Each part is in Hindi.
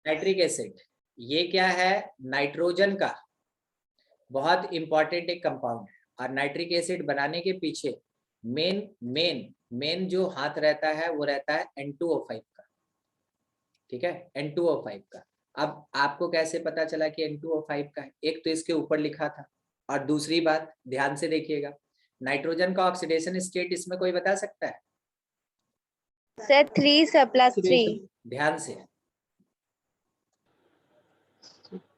नाइट्रिक एसिड, ये क्या है, नाइट्रोजन का बहुत इंपॉर्टेंट एक कंपाउंड है। और नाइट्रिक एसिड बनाने के पीछे मेन मेन मेन जो हाथ रहता है वो रहता है N2O5 का, ठीक है, N2O5 का। अब आपको कैसे पता चला कि N2O5 का है? एक तो इसके ऊपर लिखा था, और दूसरी बात ध्यान से देखिएगा, नाइट्रोजन का ऑक्सीडेशन स्टेट इसमें कोई बता सकता है? Sir 3 sir +3। ध्यान से,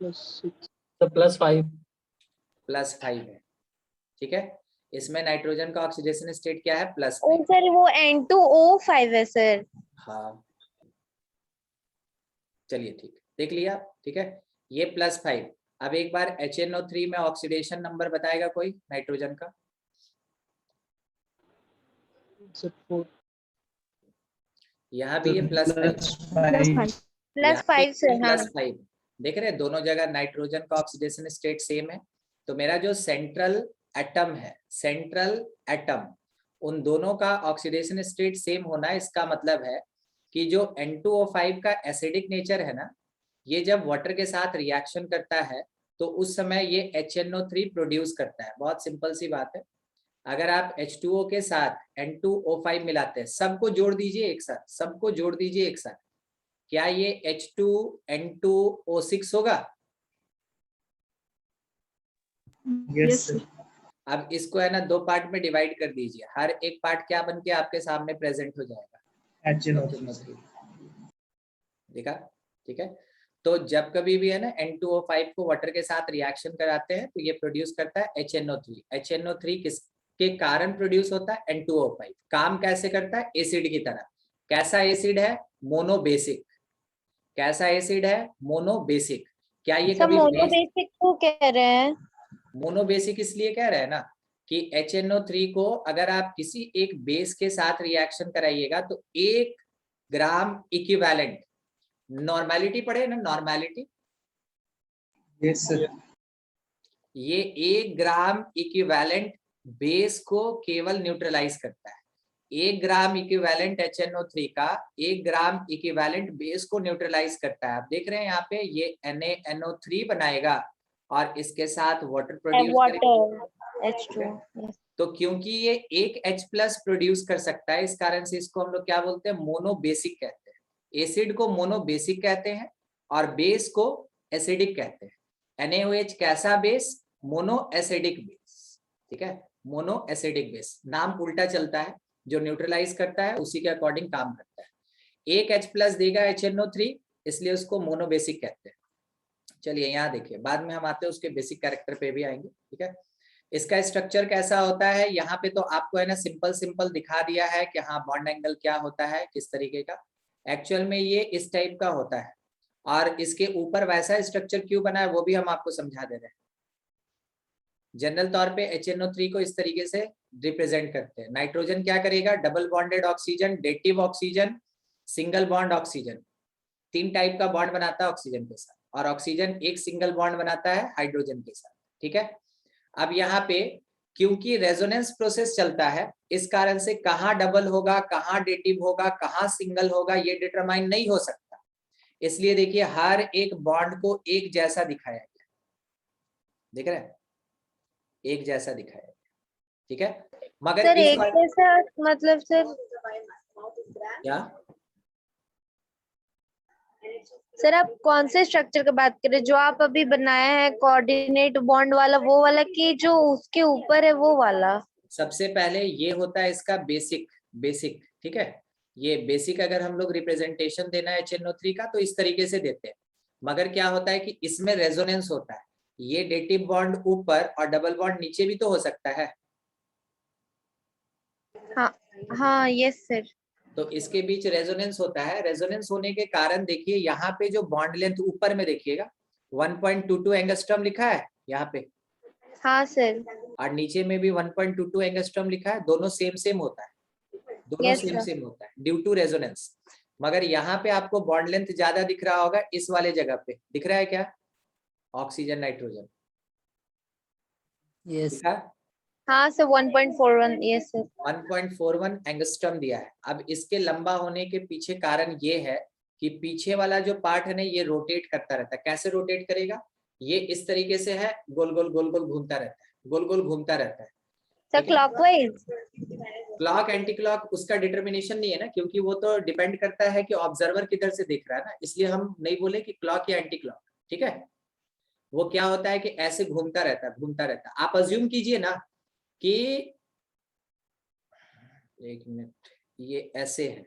+5 +5 है, ठीक है। इसमें नाइट्रोजन का ऑक्सीडेशन स्टेट क्या है, ओ +5। सर वो N2O5 है सर। हाँ चलिए ठीक, देख लिया, ठीक है, ये +5। अब एक बार HNO3 में ऑक्सीडेशन नंबर बताएगा कोई नाइट्रोजन का? यहाँ भी ये +5, +5 सर। हाँ +5। देख रहे हैं दोनों जगह नाइट्रोजन का ऑक्सीडेशन स्टेट सेम है। तो मेरा जो सेंट्रल एटम है, सेंट्रल एटम, उन दोनों का ऑक्सीडेशन स्टेट सेम होना, इसका मतलब है कि जो N2O5 का एसिडिक नेचर है ना, ये जब वाटर के साथ रिएक्शन करता है तो उस समय ये HNO3 प्रोड्यूस करता है। बहुत सिंपल सी बात है, अगर आप H2O के साथ N2O5 मिलाते हैं, सबको जोड़ दीजिए एक साथ, सबको जोड़ दीजिए एक साथ, क्या ये H2N2O6 होगा? Yes sir. अब इसको है ना 2 पार्ट में डिवाइड कर दीजिए, हर एक पार्ट क्या बन के आपके सामने प्रेजेंट हो जाएगा, HNO3 देखा, ठीक है। तो जब कभी भी है ना N2O5 को वाटर के साथ रिएक्शन कराते हैं तो ये प्रोड्यूस करता है HNO3। HNO3 किसके कारण प्रोड्यूस होता है? N2O5। काम कैसे करता है? एसिड की तरह। कैसा एसिड है? मोनोबेसिक। कैसा एसिड है? मोनोबेसिक। क्या ये सब कभी मोनोबेसिक को कह रहे हैं? मोनोबेसिक इसलिए कह रहे हैं ना कि HNO3 को अगर आप किसी एक बेस के साथ रिएक्शन कराइएगा तो 1 ग्राम इक्विवेलेंट, नॉर्मेलिटी पढ़े ना, नॉर्मेलिटी, यस सर। ये 1 ग्राम इक्विवेलेंट बेस को केवल न्यूट्रलाइज करता है। 1 ग्राम इक्विवेलेंट HNO3 का 1 ग्राम इक्विवेलेंट बेस को न्यूट्रलाइज करता है। आप देख रहे हैं यहाँ पे ये NaNO3 बनाएगा और इसके साथ वाटर प्रोड्यूस वाटर H2। तो क्योंकि ये एक H+ प्रोड्यूस कर सकता है, इस कारण से इसको हम लोग क्या बोलते हैं? मोनोबेसिक कहते हैं। एसिड को मोनोबेसिक कहते हैं और बेस को एसिडिक कहते हैं। NaOH कैसा बेस? मोनो एसिडिक बेस, ठीक है, मोनो एसिडिक बेस। नाम उल्टा चलता है, जो न्यूट्रलाइज करता है उसी के अकॉर्डिंग काम करता है। एक H+ देगा HNO3, इसलिए उसको मोनोबेसिक कहते हैं। चलिए यहाँ देखिए, बाद में हम आते हैं उसके बेसिक कैरेक्टर पे भी आएंगे, ठीक है। इसका स्ट्रक्चर कैसा होता है? यहाँ पे तो आपको है ना सिंपल दिखा दिया है कि हाँ बॉन्ड एंगल क्या होता है, किस तरीके का। एक्चुअल में ये इस टाइप का होता है, और इसके ऊपर वैसा स्ट्रक्चर क्यों बना है वो भी हम आपको समझा दे रहे हैं। जनरल तौर पे HNO3 को इस तरीके से रिप्रेजेंट करते हैं। नाइट्रोजन क्या करेगा? Double bonded oxygen, dative oxygen, single bond oxygen, 3 type का बॉन्ड बनाता है ऑक्सीजन के साथ, और ऑक्सीजन एक सिंगल बॉन्ड बनाता है हाइड्रोजन के साथ, ठीक है। अब यहाँ पे क्योंकि रेजोनेंस प्रोसेस चलता है, इस कारण से कहाँ डबल होगा, कहाँ डेटिव होगा, कहाँ सिंगल होगा, ये डिटरमाइन नहीं हो सकता। इसलिए देखिए हर एक बॉन्ड को एक जैसा दिखाया गया, देख रहे हैं, एक जैसा दिखाया गया, ठीक है। मगर सर इस एक जैसा मतलब सर क्या सर आप कौन से स्ट्रक्चर की बात कर रहे हैं? जो आप अभी बनाया है कोऑर्डिनेट बॉन्ड वाला, वो वाला कि जो उसके ऊपर है वो वाला? सबसे पहले ये होता है इसका बेसिक, ठीक है। ये बेसिक अगर हम लोग रिप्रेजेंटेशन देना है HNO3 का तो इस तरीके से देते हैं। मगर क्या होता है कि इसमें रेजोनेंस होता है, ये डेटिव बॉन्ड ऊपर और डबल बॉन्ड नीचे भी तो हो सकता है। हाँ यस सर। तो इसके बीच रेजोनेंस होता है। रेजोनेंस होने के कारण देखिए यहाँ पे जो बॉन्ड लेंथ ऊपर में देखिएगा 1.22 एंगस्ट्रॉम लिखा है यहाँ पे, हाँ सर। और नीचे में भी 1.22 एंगस्ट्रॉम लिखा है। दोनों सेम होता है, दोनों Yes, sir. सेम होता है ड्यू टू रेजोनेंस। मगर यहाँ पे आपको बॉन्ड लेंथ ज्यादा दिख रहा होगा, इस वाले जगह पे दिख रहा है क्या? Oxygen nitrogen, yes. हाँ सर 1.41 यस सर। 1.41 एंगस्ट्रॉम दिया है। अब इसके लंबा होने के पीछे कारण ये है कि पीछे वाला जो पार्ट है ना ये रोटेट करता रहता है। कैसे रोटेट करेगा? ये इस तरीके से है, गोल गोल गोल गोल घूमता रहता है, गोल गोल घूमता रहता है। Sir clockwise? Clock anti clock उसका डिटर्मिनेशन नहीं है ना, क्योंकि वो तो डिपेंड करता है कि ऑब्जर्वर किधर से देख रहा है ना, इसलिए हम नहीं बोले कि क्लॉक या एंटी क्लॉक। ठीक है, वो क्या होता है कि ऐसे घूमता रहता है, घूमता रहता है। आप अज्यूम कीजिए ना कि एक मिनट, ये ऐसे है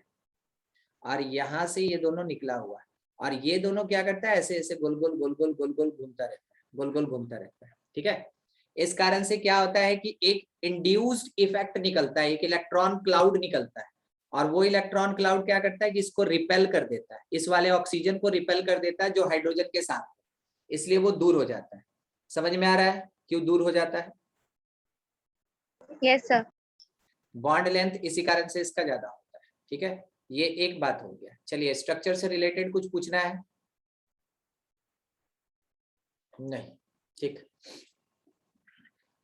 और यहां से ये दोनों निकला हुआ है और ये दोनों क्या करता है, ऐसे ऐसे गोल गोल गोल गोल गोल गोल घूमता रहता है, गोल गोल घूमता रहता है। ठीक है, इस कारण से क्या होता है कि एक इंड्यूस्ड इफेक्ट निकलता है, एक इलेक्ट्रॉन क्लाउड निकलता है और वो इलेक्ट्रॉन क्लाउड क्या करता है कि इसको रिपेल कर देता है, इस वाले ऑक्सीजन को रिपेल कर देता है जो हाइड्रोजन के साथ, इसलिए वो दूर हो जाता है। समझ में आ रहा है क्यों दूर हो जाता है? Yes sir. बॉन्ड लेंथ इसी कारण से इसका ज्यादा होता है। ठीक है, ये एक बात हो गया। चलिए स्ट्रक्चर से रिलेटेड कुछ पूछना है? नहीं, ठीक।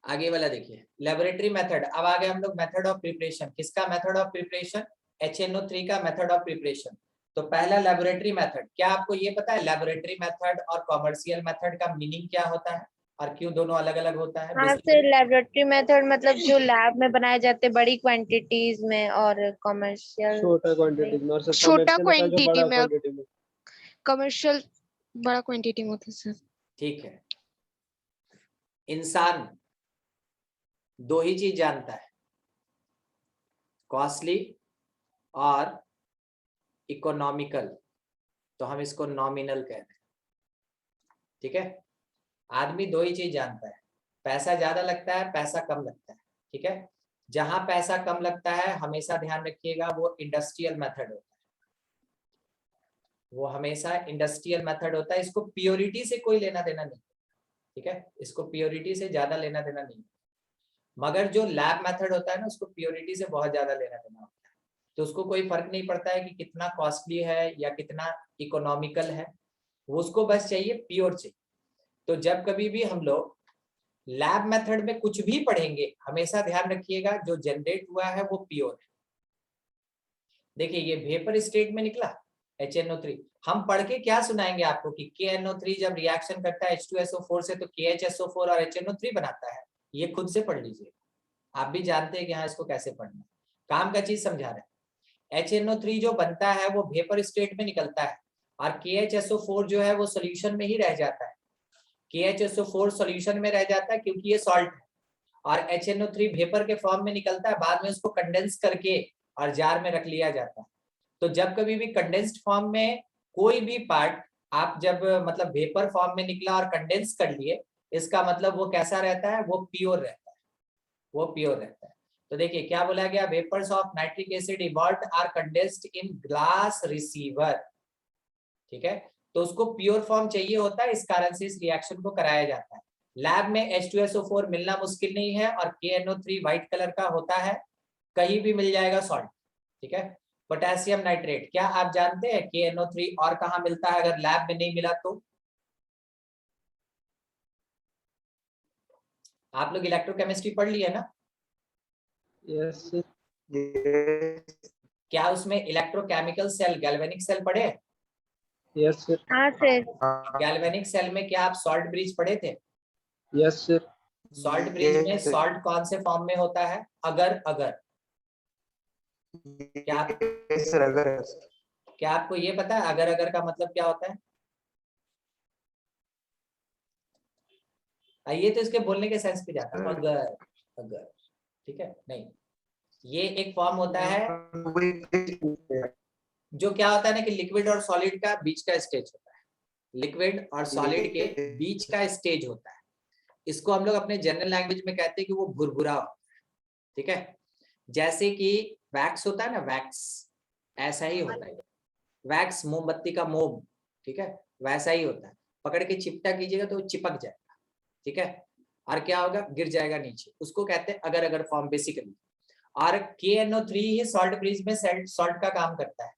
आगे वाला देखिए, लेबोरेटरी मेथड। अब आ गए हम लोग मेथड ऑफ प्रिपरेशन। किसका मेथड ऑफ प्रिपरेशन? HNO3 का मेथड ऑफ प्रिपरेशन। तो पहला लेबोरेटरी मेथड, क्या आपको ये पता है लेबोरेटरी मेथड और कॉमर्शियल मेथड का मीनिंग क्या होता है और क्यों दोनों अलग अलग होता है? हाँ सर, लेबोरेटरी मेथड मतलब जो लैब में बनाए जाते हैं बड़ी क्वांटिटीज में, और कमर्शियल छोटा क्वांटिटी में, और छोटा क्वांटिटी क्वांटिटी में, क्वांटिटी में, कमर्शियल बड़ा क्वांटिटी में होता है सर। ठीक है, इंसान दो ही चीज जानता है, कॉस्टली और इकोनॉमिकल, तो हम इसको नॉमिनल कहते हैं। ठीक है, आदमी दो ही चीज जानता है, पैसा ज्यादा लगता है, पैसा कम लगता है। ठीक है, जहां पैसा कम लगता है हमेशा ध्यान रखिएगा वो इंडस्ट्रियल मेथड होता है, वो हमेशा इंडस्ट्रियल मेथड होता है। इसको प्योरिटी से कोई लेना देना नहीं। ठीक है, इसको प्योरिटी से ज्यादा लेना देना नहीं, मगर जो लैब मेथड होता है ना उसको प्योरिटी से बहुत ज्यादा लेना देना होता है। तो उसको कोई फर्क नहीं पड़ता है कि कितना कॉस्टली है या कितना इकोनॉमिकल है, वो उसको बस चाहिए प्योर चाहिए। तो जब कभी भी हम लोग लैब मेथड में कुछ भी पढ़ेंगे हमेशा ध्यान रखिएगा जो जनरेट हुआ है वो प्योर है। देखिए ये वेपर स्टेट में निकला HNO3, हम पढ़ के क्या सुनाएंगे आपको कि KNO3 जब रिएक्शन करता है H2SO4 से तो KHSO4 और HNO3 बनाता है। ये खुद से पढ़ लीजिए, आप भी जानते हैं कि हाँ इसको कैसे पढ़ना है, काम का चीज समझा रहे हैं। HNO3 जो बनता है वो वेपर स्टेट में निकलता है और KHSO4 जो है वो सोल्यूशन में ही रह जाता है। KHSO4 सोल्यूशन में रह जाता है क्योंकि ये सॉल्ट है, और HNO3 वेपर के फॉर्म में निकलता है, बाद में उसको कंडेंस करके और जार में रख लिया जाता है। तो जब कभी भी कंडेंस्ड फॉर्म में कोई भी पार्ट आप जब मतलब वेपर फॉर्म में निकला और कंडेंस कर लिए, इसका मतलब वो कैसा रहता है, वो प्योर रहता है, वो प्योर रहता है। तो देखिए क्या बोला गया, vapours of nitric acid evolved are condensed in glass receiver. ठीक है, तो उसको प्योर फॉर्म चाहिए होता है, इस कारण से इस रिएक्शन को कराया जाता है। लैब में H2SO4 मिलना मुश्किल नहीं है और KNO3 व्हाइट कलर का होता है, कहीं भी मिल जाएगा सॉल्ट। ठीक है, पोटेशियम नाइट्रेट, क्या आप जानते हैं KNO3 और कहां मिलता है अगर लैब में नहीं मिला तो? आप लोग इलेक्ट्रोकेमिस्ट्री पढ़ लिए ना? यस क्या उसमें इलेक्ट्रोकेमिकल सेल, गैल्वेनिक सेल पढ़े? यस सर, हाँ सर। गैल्वेनिक सेल में क्या आप सॉल्ट ब्रिज पढ़े थे? यस सर, सॉल्ट ब्रिज में सॉल्ट कौन से फॉर्म में होता है? अगर अगर क्या सर, अगर क्या आपको ये पता है अगर अगर का मतलब क्या होता है? ये तो इसके बोलने के सेंस पे जाता है, अगर अगर। ठीक है, नहीं, ये एक फॉर्म होता है जो क्या होता है ना कि लिक्विड और सॉलिड का बीच का स्टेज होता है, लिक्विड और सॉलिड के बीच का स्टेज होता है। इसको हम लोग अपने जनरल लैंग्वेज में कहते हैं कि वो भुरभुरा होता है। ठीक है, जैसे कि वैक्स होता है ना, वैक्स ऐसा ही होता है, वैक्स मोमबत्ती का मोम, ठीक है, वैसा ही होता है। पकड़ के चिपटा कीजिएगा तो चिपक जाएगा। ठीक है, और क्या होगा, गिर जाएगा नीचे, उसको कहते हैं अगर अगर फॉर्म बेसिकली। और KNO3 ही सॉल्ट ब्रिज में सॉल्ट का काम करता है।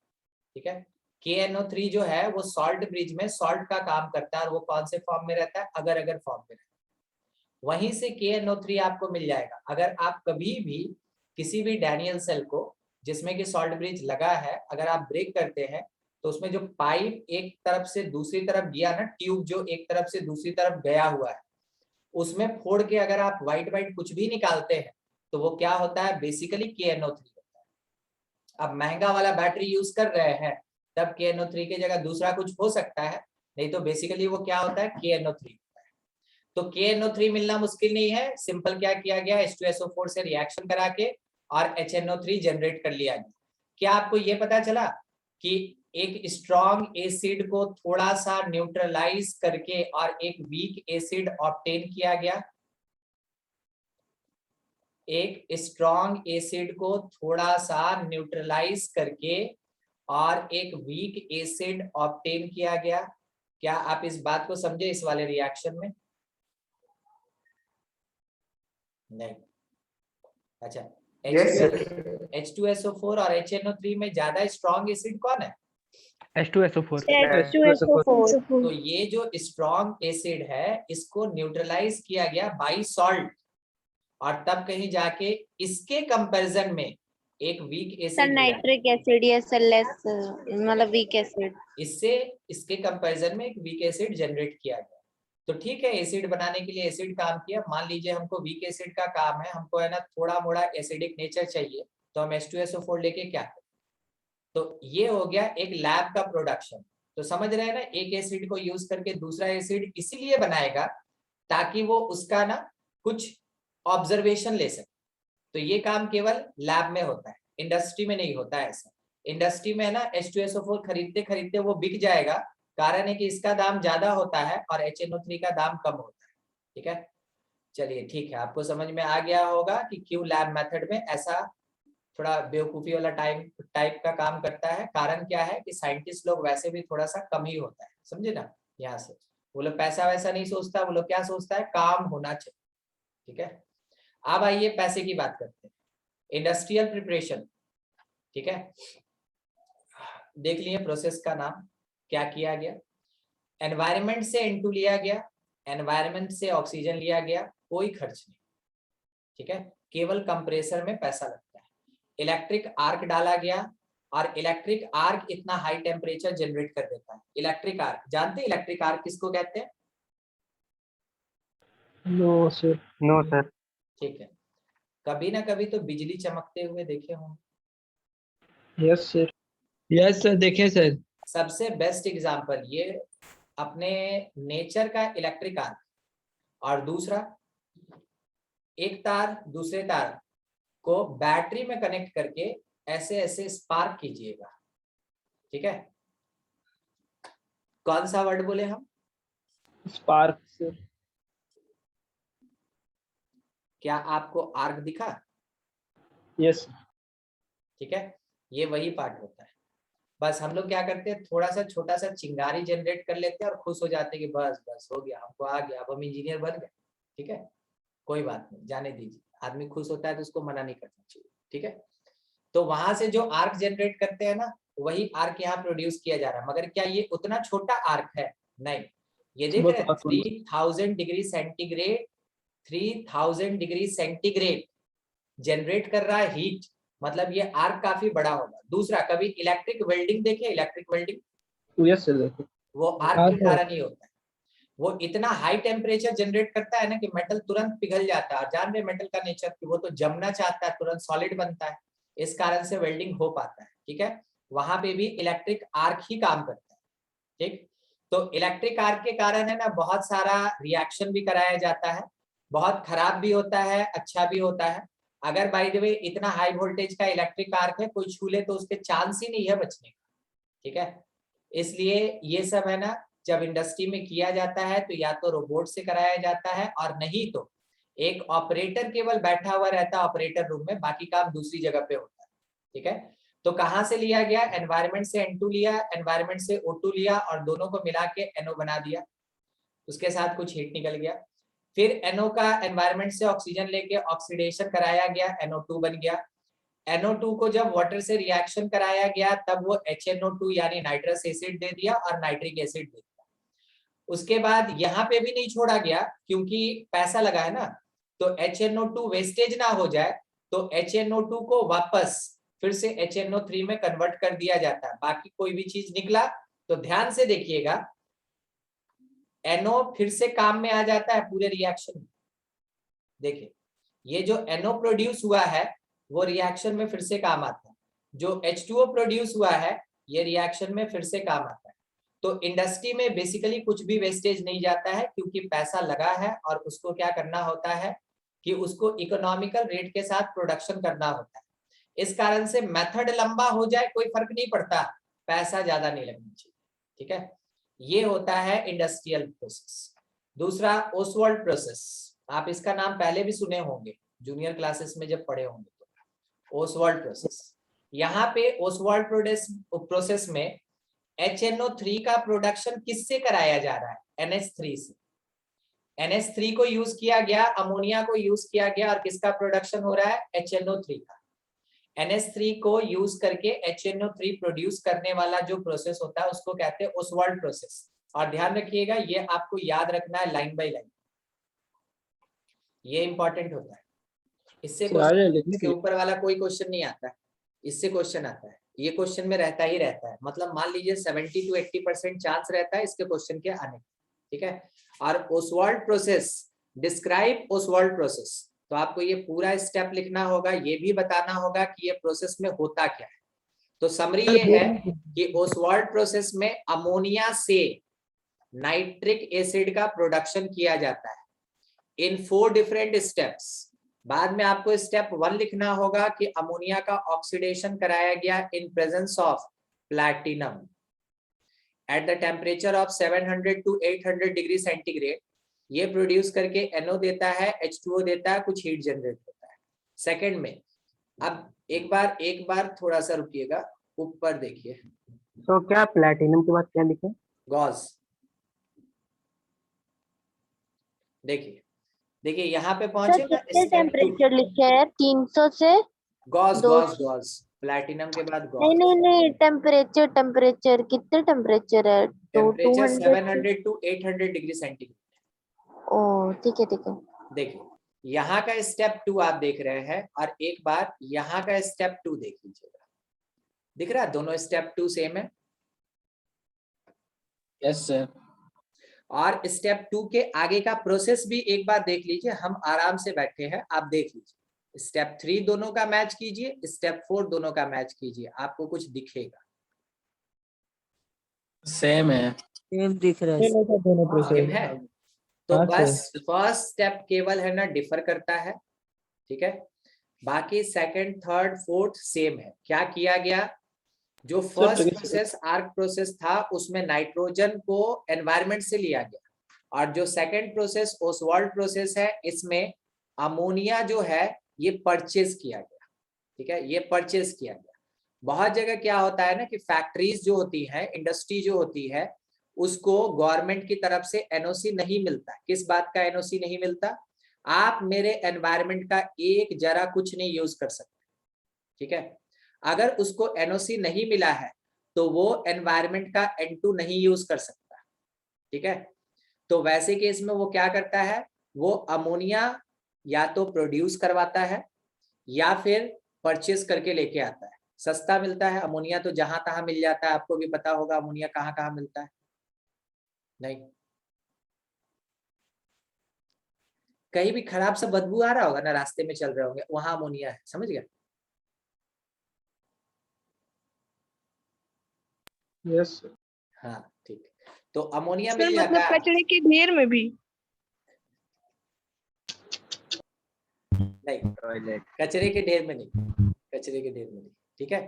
ठीक है, KNO3 जो है वो सॉल्ट ब्रिज में सॉल्ट का काम करता है और वो कौन से फॉर्म में रहता है, अगर अगर फॉर्म में रहता है। वहीं से KNO3 आपको मिल जाएगा। अगर आप कभी भी किसी भी डैनियल सेल को जिसमें कि सॉल्ट ब्रिज लगा है अगर आप ब्रेक करते हैं तो उसमें जो पाइप एक तरफ से दूसरी तरफ गया ना, ट्यूब जो एक तरफ से दूसरी तरफ गया हुआ है, उसमें फोड़ के अगर आप व्हाइट व्हाइट कुछ भी निकालते हैं तो वो क्या होता है, बेसिकली KNO3 होता है। अब महंगा वाला बैटरी यूज कर रहे हैं तब KNO3 की जगह दूसरा कुछ हो सकता है, नहीं तो बेसिकली वो क्या होता है, KNO3 होता है। तो KNO3 मिलना मुश्किल नहीं है, सिंपल क्या किया गया, H2SO4 से रिएक्शन करा के और HNO3 जनरेट कर लिया गया। क्या आपको ये पता चला कि एक स्ट्रॉन्ग एसिड को थोड़ा सा न्यूट्रलाइज करके और एक वीक एसिड ऑब्टेन किया गया? एक स्ट्रॉन्ग एसिड को थोड़ा सा न्यूट्रलाइज करके और एक वीक एसिड ऑब्टेन किया गया। क्या आप इस बात को समझे इस वाले रिएक्शन में? नहीं। अच्छा, H2SO4 और HNO3 में ज्यादा स्ट्रॉन्ग एसिड कौन है? H2SO4. H2SO4. तो ये जो स्ट्रॉन्ग एसिड है इसको न्यूट्रलाइज किया गया बाई सॉल्ट, और तब कहीं जाके इसके कंपैरिजन में एक वीक सर एसिड नाइट्रिक एसिड या सेलेस मतलब वीक एसिड, इससे इसके कंपैरिजन में एक वीक एसिड जनरेट किया गया। तो ठीक है, एसिड बनाने के लिए एसिड काम किया, मान लीजिए हमको वीक एसिड का काम है, हमको है ना थोड़ा मोड़ा एसिडिक नेचर चाहिए, तो हम H2SO4 लेके क्या करें? तो ये हो गया एक लैब का प्रोडक्शन। तो समझ रहे हैं ना, एक एसिड को यूज करके दूसरा एसिड इसीलिए बनाएगा ताकि वो उसका ना कुछ ऑब्जर्वेशन ले सके। तो ये काम केवल लैब में होता है, इंडस्ट्री में नहीं होता है ऐसा। इंडस्ट्री में है ना H2SO4 खरीदते खरीदते वो बिक जाएगा, कारण है कि इसका दाम ज्यादा होता है और HNO3 का दाम कम होता है। ठीक है, चलिए ठीक है, आपको समझ में आ गया होगा कि क्यों लैब मेथड में ऐसा थोड़ा बेवकूफी वाला टाइप का काम करता है। कारण क्या है कि साइंटिस्ट लोग वैसे भी थोड़ा सा कम ही होता है, समझे ना। यहाँ से वो लोग पैसा वैसा नहीं सोचता, वो लोग क्या सोचता है, काम होना चाहिए। ठीक है, अब आइए पैसे की बात करते हैं, इंडस्ट्रियल प्रिपरेशन। ठीक है, देख लिए प्रोसेस का नाम क्या किया गया, एनवायरनमेंट से N2 लिया गया, एनवायरनमेंट से ऑक्सीजन लिया गया, कोई खर्च नहीं। ठीक है, केवल कंप्रेसर में पैसा लगता है। इलेक्ट्रिक आर्क डाला गया और इलेक्ट्रिक आर्क इतना हाई टेम्परेचर जनरेट कर देता है। इलेक्ट्रिक आर्क जानते हैं, इलेक्ट्रिक आर्क किसको कहते हैं? No sir. No, sir. ठीक है, कभी ना कभी तो बिजली चमकते हुए देखे होंगे। Yes sir. Yes, sir. देखें सर. सबसे बेस्ट एग्जांपल ये अपने नेचर का इलेक्ट्रिक आर्क, और दूसरा एक तार दूसरे तार को बैटरी में कनेक्ट करके ऐसे ऐसे स्पार्क कीजिएगा। ठीक है, कौन सा वर्ड बोले हम? Spark sir. क्या आपको आर्क दिखा? यस। ठीक है, ये वही पार्ट होता है। बस हम लोग क्या करते हैं, थोड़ा सा छोटा सा चिंगारी जनरेट कर लेते हैं और खुश हो जाते हैं कि बस बस हो गया, हमको आ गया, अब हम इंजीनियर बन गए। ठीक है, कोई बात नहीं, जाने दीजिए, आदमी खुश होता है तो उसको मना नहीं करना चाहिए। ठीक है, तो वहां से जो आर्क जनरेट करते हैं ना, वही आर्क यहाँ प्रोड्यूस किया जा रहा है। मगर क्या ये उतना छोटा आर्क है? नहीं, ये देख रहे हैं 3000 degree centigrade, 3000 degree centigrade generate कर रहा है हीट, मतलब ये आर्क काफी बड़ा होगा। दूसरा, कभी इलेक्ट्रिक वेल्डिंग देखे? Electric welding, yes sir. वो आर्क के कारण ही होता है। वो इतना हाई टेम्परेचर जनरेट करता है ना कि मेटल तुरंत पिघल जाता है। जान रहे मेटल का नेचर कि वो तो जमना चाहता है, तुरंत सॉलिड बनता है, इस कारण से वेल्डिंग हो पाता है। ठीक है, वहां पे भी इलेक्ट्रिक आर्क ही काम करता है। ठीक, तो इलेक्ट्रिक आर्क के कारण है ना बहुत सारा रिएक्शन भी कराया जाता है, बहुत खराब भी होता है, अच्छा भी होता है। अगर बाय द वे इतना हाई वोल्टेज का इलेक्ट्रिक आर्क है, कोई छू ले तो उसके चांस ही नहीं है बचने का। ठीक है, इसलिए ये सब है ना जब इंडस्ट्री में किया जाता है तो या तो रोबोट से कराया जाता है, और नहीं तो एक ऑपरेटर केवल बैठा हुआ रहता है ऑपरेटर रूम में, बाकी काम दूसरी जगह पे होता है। ठीक है, तो कहाँ से लिया गया? एनवायरनमेंट से N2 लिया, एनवायरनमेंट से O2 लिया, और दोनों को मिला के NO बना दिया, उसके साथ कुछ हीट निकल गया। फिर NO का एनवायरनमेंट से ऑक्सीजन लेके ऑक्सीडेशन कराया गया, NO2 बन गया। NO2 को जब वाटर से रिएक्शन कराया गया तब वो HNO2 यानी नाइट्रस एसिड दे दिया और नाइट्रिक एसिड दे दिया। उसके बाद यहाँ पे भी नहीं छोड़ा गया, क्योंकि पैसा लगा है ना, तो HNO2 वेस्टेज ना हो जाए, तो HNO2 को वापस फिर से HNO3 में कन्वर्ट कर दिया जाता है। बाकी कोई भी चीज निकला तो ध्यान से देखिएगा, NO फिर से काम में आ जाता है पूरे रिएक्शन में। देखिए ये जो NO प्रोड्यूस हुआ है वो रिएक्शन में फिर से काम आता है, जो H2O प्रोड्यूस हुआ है ये रिएक्शन में फिर से काम आता है। तो इंडस्ट्री में बेसिकली कुछ भी वेस्टेज नहीं जाता है, क्योंकि पैसा लगा है और उसको क्या करना होता है कि उसको इकोनॉमिकल रेट के साथ प्रोडक्शन करना होता है। इस कारण से मेथड लंबा हो जाए कोई फर्क नहीं पड़ता, पैसा ज्यादा नहीं लगना चाहिए। ठीक है, ये होता है इंडस्ट्रियल प्रोसेस। दूसरा ओसवाल्ड प्रोसेस, आप इसका नाम पहले भी सुने होंगे जूनियर क्लासेस में जब पढ़े होंगे तो। ओसवाल्ड प्रोसेस, यहाँ पे ओसवाल्ड प्रोसेस में HNO3 का प्रोडक्शन किससे कराया जा रहा है? NH3 से। NH3 को यूज किया गया, अमोनिया को यूज किया गया, और किसका प्रोडक्शन हो रहा है? HNO3 का। NH3 को यूज करके HNO3 प्रोड्यूस करने वाला जो प्रोसेस होता है उसको कहते हैं ओसवाल्ड प्रोसेस। और ध्यान रखिएगा ये आपको याद रखना है लाइन बाय लाइन, ये इंपॉर्टेंट होता है। इससे इसके ऊपर वाला कोई क्वेश्चन नहीं आता है, इससे क्वेश्चन आता है, ये क्वेश्चन में रहता ही रहता है। मतलब मान लीजिए 70 to 80% चांस रहता है इसके क्वेश्चन के आने। ठीक है, और Oswald process, describe Oswald process, तो आपको ये पूरा स्टेप लिखना होगा, ये भी बताना होगा कि ये प्रोसेस में होता क्या है। तो समरी ये है कि ओसवाल्ड प्रोसेस में अमोनिया से नाइट्रिक एसिड का प्रोडक्शन किया जाता है इन 4 डिफरेंट स्टेप्स। बाद में आपको स्टेप 1 लिखना होगा कि अमोनिया का ऑक्सीडेशन कराया गया in presence of platinum at the temperature of 700 to 800 degree centigrade. ये प्रोड्यूस करके NO देता है, H2O देता है, कुछ हीट जनरेट होता है। सेकंड में अब एक बार थोड़ा सा रुकिएगा, ऊपर देखिए। तो क्या प्लैटिनम के बाद क्या लिखे? गॉस। देखिए यहाँ पे सर पहुंचे ना, कितने टेम्परेचर लिखे हैं? 300 से गॉस प्लैटिनम के बाद गॉस। नहीं टेम्परेचर कितने टेम्परेचर है? Temperature 200 700 to 800 degree centigrade. ओ ठीक है। देखिए यहाँ का स्टेप 2 आप देख रहे हैं, और एक बार यहाँ का स्टेप 2 देख लीजिएगा। दिख रहा है दोनों स्टेप 2 सेम है? Yes sir. और स्टेप 2 के आगे का प्रोसेस भी एक बार देख लीजिए, हम आराम से बैठे हैं, आप देख लीजिए। स्टेप 3 दोनों का मैच कीजिए, स्टेप 4 दोनों का मैच कीजिए, आपको कुछ दिखेगा। सेम है। सेम दिख रहा है। सेम है तो हाँ, बस फर्स्ट स्टेप केवल है ना डिफर करता है। ठीक है, बाकी सेकंड, थर्ड, फोर्थ सेम है। क्या किया गया? जो फर्स्ट प्रोसेस आर्क प्रोसेस था उसमें नाइट्रोजन को एनवायरनमेंट से लिया गया, और जो सेकंड प्रोसेस ओसवाल्ड प्रोसेस है इसमें अमोनिया जो है ये परचेज किया गया। ठीक है, ये परचेज किया गया। बहुत जगह क्या होता है ना कि फैक्ट्रीज जो होती है, इंडस्ट्री जो होती है, उसको गवर्नमेंट की तरफ से NOC नहीं मिलता। किस बात का NOC नहीं मिलता? आप मेरे एनवायरनमेंट का एक जरा कुछ नहीं यूज कर सकते। ठीक है, अगर उसको NOC नहीं मिला है तो वो एनवायरनमेंट का N2 नहीं यूज कर सकता। ठीक है, तो वैसे केस में वो क्या करता है, वो अमोनिया या तो प्रोड्यूस करवाता है या फिर परचेस करके लेके आता है। सस्ता मिलता है अमोनिया, तो जहां तहां मिल जाता है। आपको भी पता होगा अमोनिया कहाँ कहाँ मिलता है। नहीं, कहीं भी खराब सा बदबू आ रहा होगा ना, रास्ते में चल रहे होंगे, वहां अमोनिया है। समझ गया? Yes sir. हाँ ठीक है, तो अमोनिया मिल जाता मतलब है। कचरे के ढेर में भी? नहीं, कचरे के ढेर में नहीं, कचरे के ढेर में नहीं। ठीक है,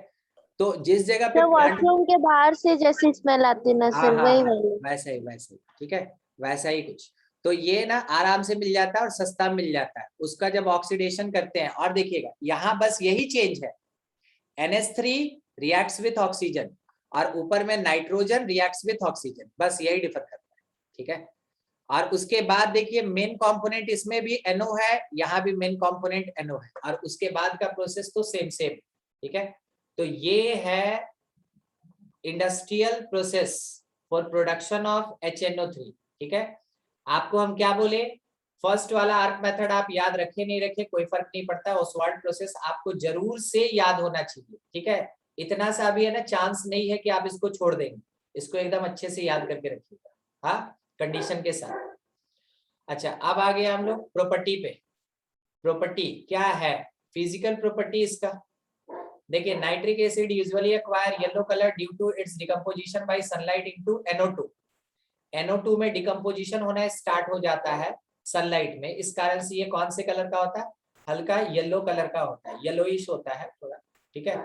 तो जिस जगह पे सर वॉशरूम के बाहर से जैसी स्मेल आती ना सर, वही वैसा ही। ठीक है, वैसा ही कुछ। तो ये ना आराम से मिल जाता है और सस्ता मिल जाता है। उसका जब ऑक्सीडेशन करते हैं, और देखिएगा यहाँ बस यही चेंज है, NH3 रिएक्ट्स विथ ऑक्सीजन और ऊपर में नाइट्रोजन रिएक्ट्स विथ ऑक्सीजन, बस यही डिफर करता है। ठीक है, और उसके बाद देखिए मेन कंपोनेंट इसमें भी NO है, यहाँ भी मेन कंपोनेंट NO है, और उसके बाद का प्रोसेस तो सेम। ठीक है, तो ये है industrial process for production of HNO3। ठीक है, आपको हम क्या बोले? फर्स्ट वाला आर्क मेथड आप याद रखे नहीं रखे कोई फर्क नहीं पड़ता, ऑसवाल्ड प्रोसेस आपको जरूर से याद होना चाहिए, ठीक है। इतना सा भी है ना चांस नहीं है कि आप इसको छोड़ देंगे, इसको एकदम अच्छे से याद करके रखिएगा, हाँ, कंडीशन के साथ। अच्छा, अब आ गए हम लोग प्रॉपर्टी पे। प्रॉपर्टी क्या है, फिजिकल प्रॉपर्टी इसका। देखिए, nitric acid usually acquire yellow colour due to its decomposition by sunlight into NO2। NO2 में डिकम्पोजिशन होना स्टार्ट हो जाता है सनलाइट में, इस कारण से ये कौन से कलर का होता है, हल्का येलो कलर का होता है, येलोइश होता है थोड़ा, ठीक है।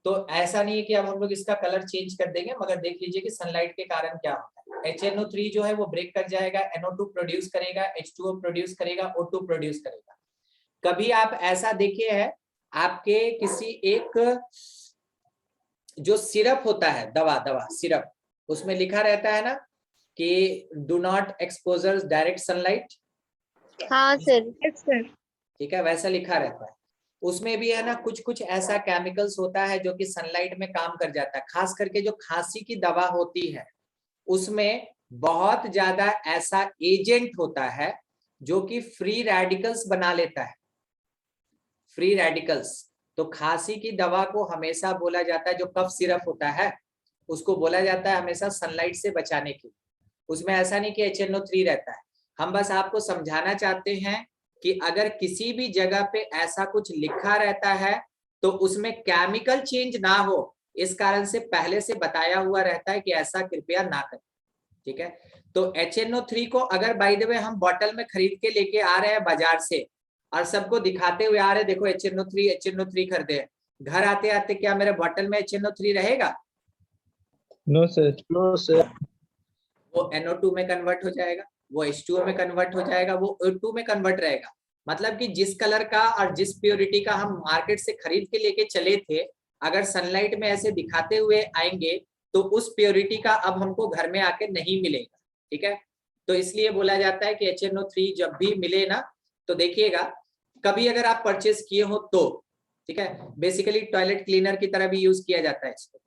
तो ऐसा नहीं है कि अब हम लोग इसका कलर चेंज कर देंगे, मगर देख लीजिए कि सनलाइट के कारण क्या होता है। HNO3 जो है वो ब्रेक कर जाएगा, NO2 प्रोड्यूस करेगा, H2O प्रोड्यूस करेगा, O2 प्रोड्यूस करेगा। कभी आप ऐसा देखे हैं आपके किसी एक जो सिरप होता है, दवा सिरप, उसमें लिखा रहता है ना कि do not exposure direct sunlight. हाँ सर। ठीक है, वैसा लिखा रहता है। उसमें भी है ना कुछ ऐसा केमिकल्स होता है जो कि सनलाइट में काम कर जाता है। खास करके जो खांसी की दवा होती है उसमें बहुत ज्यादा ऐसा एजेंट होता है जो कि फ्री रेडिकल्स बना लेता है, फ्री रेडिकल्स। तो खांसी की दवा को हमेशा बोला जाता है, जो कफ सिरप होता है उसको बोला जाता है हमेशा सनलाइट से बचाने के। उसमें ऐसा नहीं कि HNO3 रहता है। हम बस आपको समझाना चाहते हैं कि अगर किसी भी जगह पे ऐसा कुछ लिखा रहता है तो उसमें केमिकल चेंज ना हो, इस कारण से पहले से बताया हुआ रहता है कि ऐसा कृपया ना करें, ठीक है। तो HNO3 को अगर बाय द वे हम बॉटल में खरीद के लेके आ रहे हैं बाजार से और सबको दिखाते हुए आ रहे हैं, देखो HNO3 खरीदे हैं, घर आते आते क्या मेरे बॉटल में HNO3 रहेगा? No sir. No sir. वो NO2 में कन्वर्ट हो जाएगा, वो H2O में कन्वर्ट हो जाएगा, वो O2 में कन्वर्ट रहेगा। मतलब कि जिस कलर का और जिस प्योरिटी का हम मार्केट से खरीद के लेके चले थे, अगर सनलाइट में ऐसे दिखाते हुए आएंगे तो उस प्योरिटी का अब हमको घर में आके नहीं मिलेगा, ठीक है। तो इसलिए बोला जाता है कि HNO3 जब भी मिले ना तो देखिएगा, कभी अगर आप परचेस किए हो तो, ठीक है। बेसिकली टॉयलेट क्लीनर की तरह भी यूज किया जाता है इसको,